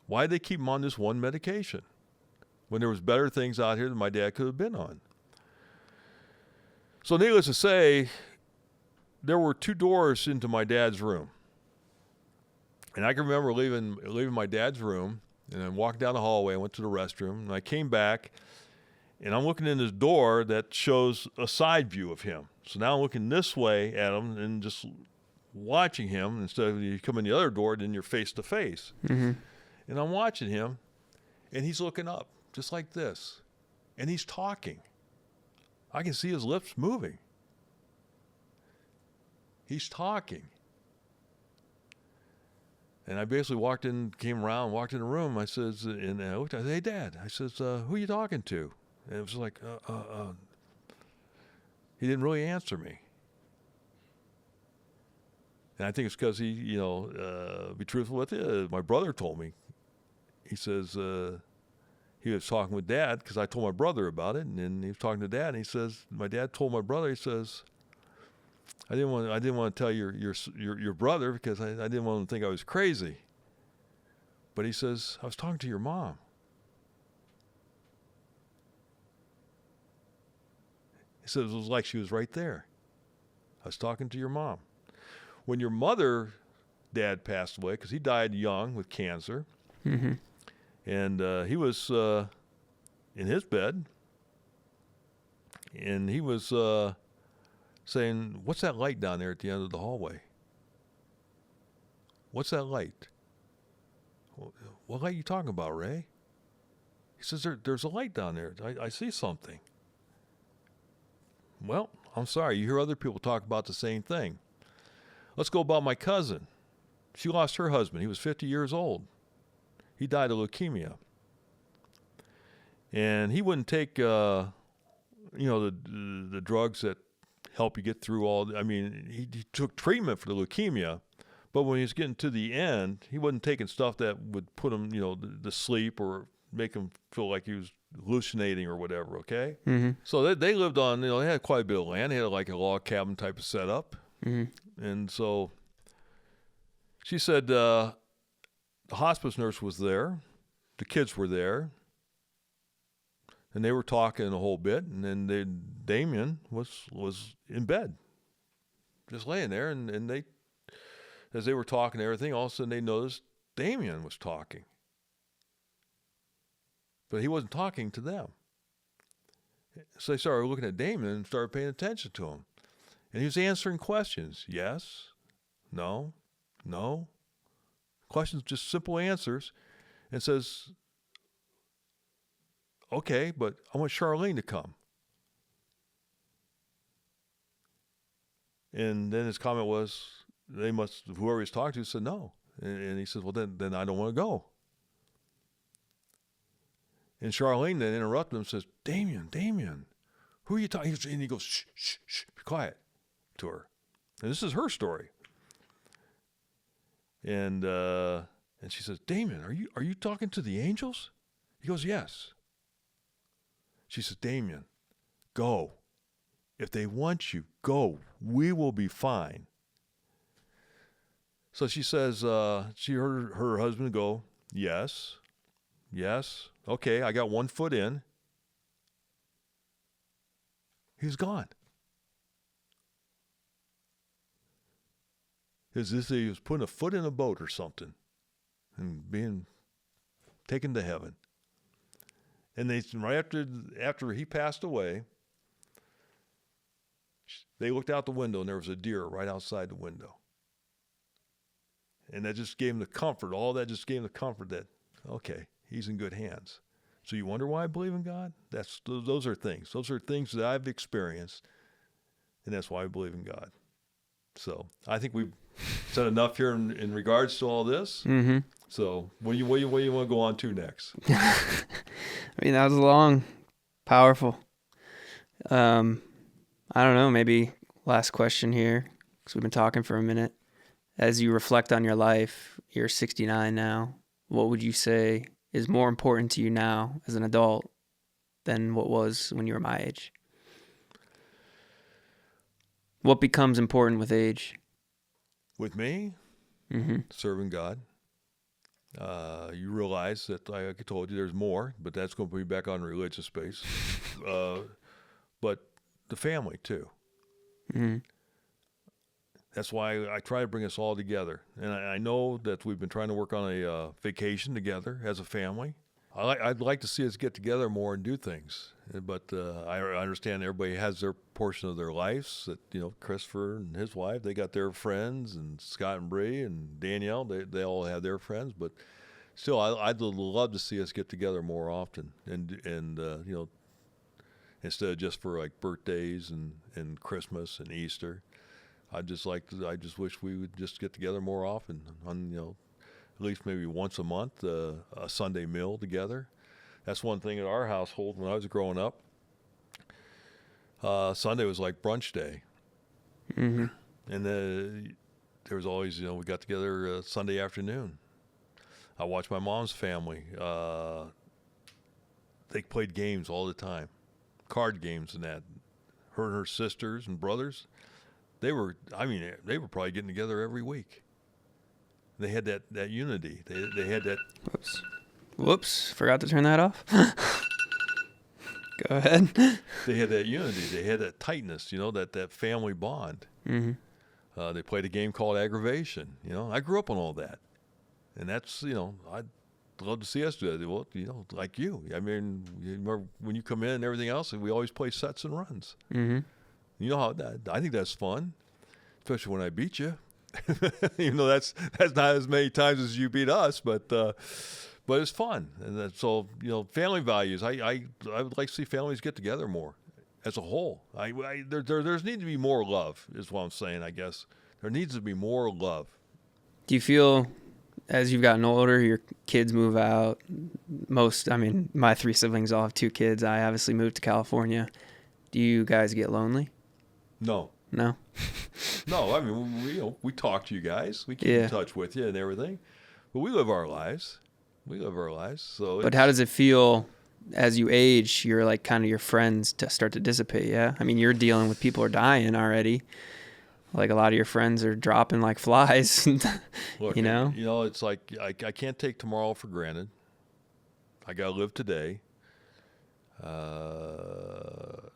Why did they keep him on this one medication when there was better things out here that my dad could have been on? So needless to say, there were 2 doors into my dad's room. And I can remember leaving my dad's room, and I walked down the hallway. I went to the restroom, and I came back, and I'm looking in this door that shows a side view of him. So now I'm looking this way at him and just watching him. Instead of you come in the other door, then you're face to face. Mm-hmm. And I'm watching him, and he's looking up just like this, and he's talking. I can see his lips moving. He's talking. And I basically came around, walked in the room. I says, and I looked, I said, hey, Dad. I says, who are you talking to? And it was like, he didn't really answer me. And I think it's because he, be truthful with you, my brother told me. He says, he was talking with Dad, because I told my brother about it, and then he was talking to Dad, and he says, my dad told my brother, he says, I didn't want to tell your brother because I didn't want him to think I was crazy. But he says, I was talking to your mom. He says, it was like she was right there. I was talking to your mom. When your mother, Dad, passed away, because he died young with cancer, mm-hmm. and he was in his bed, and he was saying, what's that light down there at the end of the hallway? What's that light? What light are you talking about, Ray? He says, there's a light down there. I see something. Well, I'm sorry. You hear other people talk about the same thing. Let's go about my cousin. She lost her husband. He was 50 years old. He died of leukemia. And he wouldn't take, the drugs that help you get through he took treatment for the leukemia, but when he was getting to the end, he wasn't taking stuff that would put him, to sleep or make him feel like he was hallucinating or whatever, okay? Mm-hmm. So they lived on, they had quite a bit of land. They had like a log cabin type of setup. Mm-hmm. And so she said the hospice nurse was there. The kids were there. And they were talking a whole bit. And then Damien was in bed, just laying there. And they, as they were talking and everything, all of a sudden they noticed Damien was talking. But he wasn't talking to them. So they started looking at Damien and started paying attention to him. And he was answering questions. Yes, no, no. Questions, just simple answers. And says, okay, but I want Charlene to come. And then his comment was, whoever he's talking to said no. And he says, well, then I don't want to go. And Charlene then interrupted him and says, Damien, who are you talking to? And he goes, shh, be quiet to her. And this is her story. And she says, Damien, are you talking to the angels? He goes, yes. She says, Damien, go. If they want you, go. We will be fine. So she says, she heard her husband go, yes. Okay, I got 1 foot in. He's gone. As if he was putting a foot in a boat or something and being taken to heaven. And they, right after he passed away, they looked out the window and there was a deer right outside the window. And that just gave them the comfort. All that just gave them the comfort that, okay, he's in good hands. So you wonder why I believe in God? Those are things. Those are things that I've experienced, and that's why I believe in God. So I think we've said enough here in regards to all this. Mm-hmm. So what do you want to go on to next? I mean, that was long, powerful. I don't know, maybe last question here, because we've been talking for a minute. As you reflect on your life, you're 69 now, what would you say is more important to you now as an adult than what was when you were my age? What becomes important with age? With me? Mm-hmm. Serving God. You realize that, like I told you, there's more, but that's going to be back on religious space. But the family, too. Mm-hmm. That's why I try to bring us all together. And I know that we've been trying to work on a vacation together as a family. I'd like to see us get together more and do things. But I understand everybody has their portion of their lives. That, Christopher and his wife, they got their friends, and Scott and Bree and Danielle, they all have their friends. But still, I'd love to see us get together more often. And instead of just for like birthdays and Christmas and Easter. I just wish we would just get together more often on, at least maybe once a month, a Sunday meal together. That's one thing at our household when I was growing up. Sunday was like brunch day. Mm-hmm. And there was always, we got together Sunday afternoon. I watched my mom's family. They played games all the time, card games and that. Her and her sisters and brothers. They were probably getting together every week. They had that unity. They had that. Whoops. Forgot to turn that off. Go ahead. They had that unity. They had that tightness, that family bond. Mm-hmm. They played a game called aggravation. I grew up on all that. And that's, I'd love to see us do that. Well, like you. I mean, when you come in and everything else, we always play sets and runs. Mm-hmm. You know how I think that's fun, especially when I beat you. Even though that's not as many times as you beat us, but it's fun. And so family values. I would like to see families get together more as a whole. There's need to be more love, is what I'm saying. I guess there needs to be more love. Do you feel, as you've gotten older, your kids move out? My 3 siblings all have 2 kids. I obviously moved to California. Do you guys get lonely? No. No? No, I mean, we talk to you guys. We keep in touch with you and everything. But we live our lives. We live our lives. So, but how does it feel as you age? You're like kind of your friends to start to dissipate. Yeah, I mean, you're dealing with people are dying already. Like a lot of your friends are dropping like flies. Look, you know. It's like I can't take tomorrow for granted. I gotta live today. I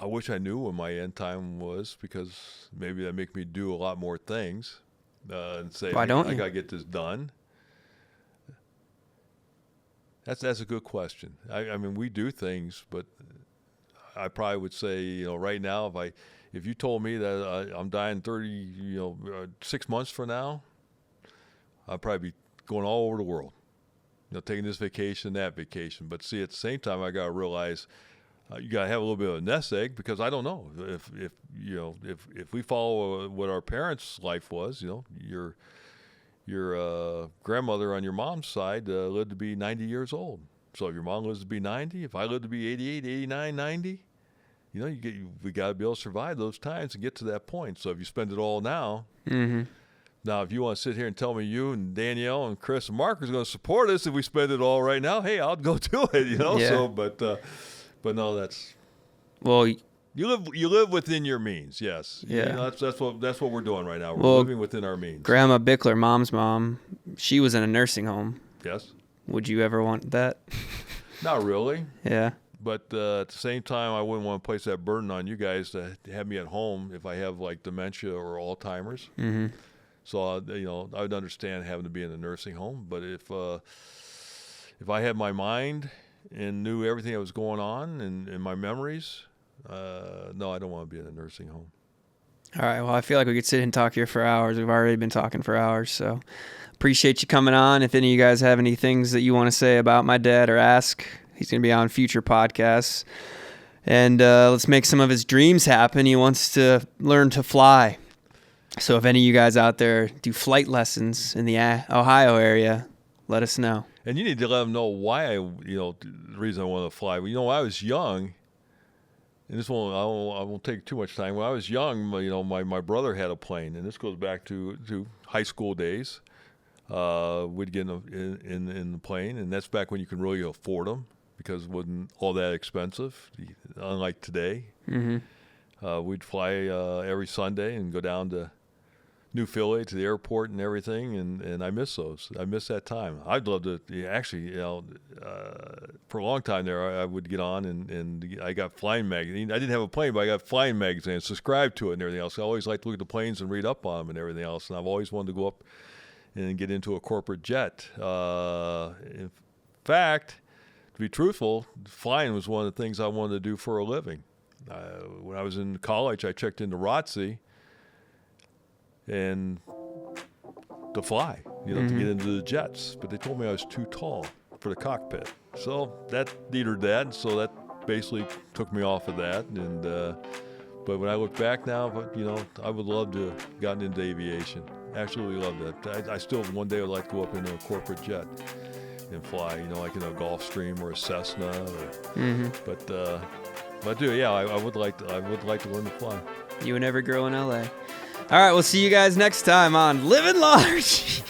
wish I knew when my end time was, because maybe that make me do a lot more things and say, Why don't you? I gotta get this done. That's a good question. I mean, we do things, but I probably would say, right now, if you told me that I'm dying 6 months from now, I'd probably be going all over the world, taking this vacation, that vacation. But see, at the same time, I gotta realize you gotta have a little bit of a nest egg, because I don't know if we follow what our parents' life was. Your grandmother on your mom's side lived to be 90 years old. So if your mom lives to be 90, if I live to be 88, 89, 90, we got to be able to survive those times and get to that point. So if you spend it all now, now if you want to sit here and tell me you and Danielle and Chris and Mark is going to support us if we spend it all right now, hey, I'll go do it. Yeah. So, but no, that's you live within your means. Yes. Yeah. That's what we're doing right now. We're living within our means. Grandma Bickler, mom's mom, she was in a nursing home. Yes. Would you ever want that? Not really. Yeah. But at the same time, I wouldn't want to place that burden on you guys to have me at home if I have like dementia or Alzheimer's. Mm-hmm. So I would understand having to be in a nursing home. But if I had my mind and knew everything that was going on and my memories, no, I don't want to be in a nursing home. All right. Well, I feel like we could sit and talk here for hours. We've already been talking for hours. So appreciate you coming on. If any of you guys have any things that you want to say about my dad or ask, he's going to be on future podcasts. And let's make some of his dreams happen. He wants to learn to fly. So if any of you guys out there do flight lessons in the Ohio area, let us know. And you need to let him know why the reason I want to fly. When I was young, and I won't take too much time. When I was young, my brother had a plane, and this goes back to high school days. We'd get in the plane, and that's back when you can really afford them, because it wasn't all that expensive, unlike today. Mm-hmm. We'd fly every Sunday and go down to New Philly to the airport and everything, and I miss those. I miss that time. I'd love to actually, for a long time there, I would get on and I got flying magazine. I didn't have a plane, but I got flying magazine, subscribed to it and everything else. I always liked to look at the planes and read up on them and everything else, and I've always wanted to go up and get into a corporate jet. In fact, to be truthful, flying was one of the things I wanted to do for a living. When I was in college, I checked into ROTC and to fly, to get into the jets. But they told me I was too tall for the cockpit. So that deterred that. So that basically took me off of that. And but when I look back now, I would love to have gotten into aviation. Absolutely love that. I still one day would like to go up into a corporate jet and fly, like in a Gulfstream or a Cessna. But dude, yeah, I would like to learn to fly. You and every girl in LA. All right, we'll see you guys next time on Living Large.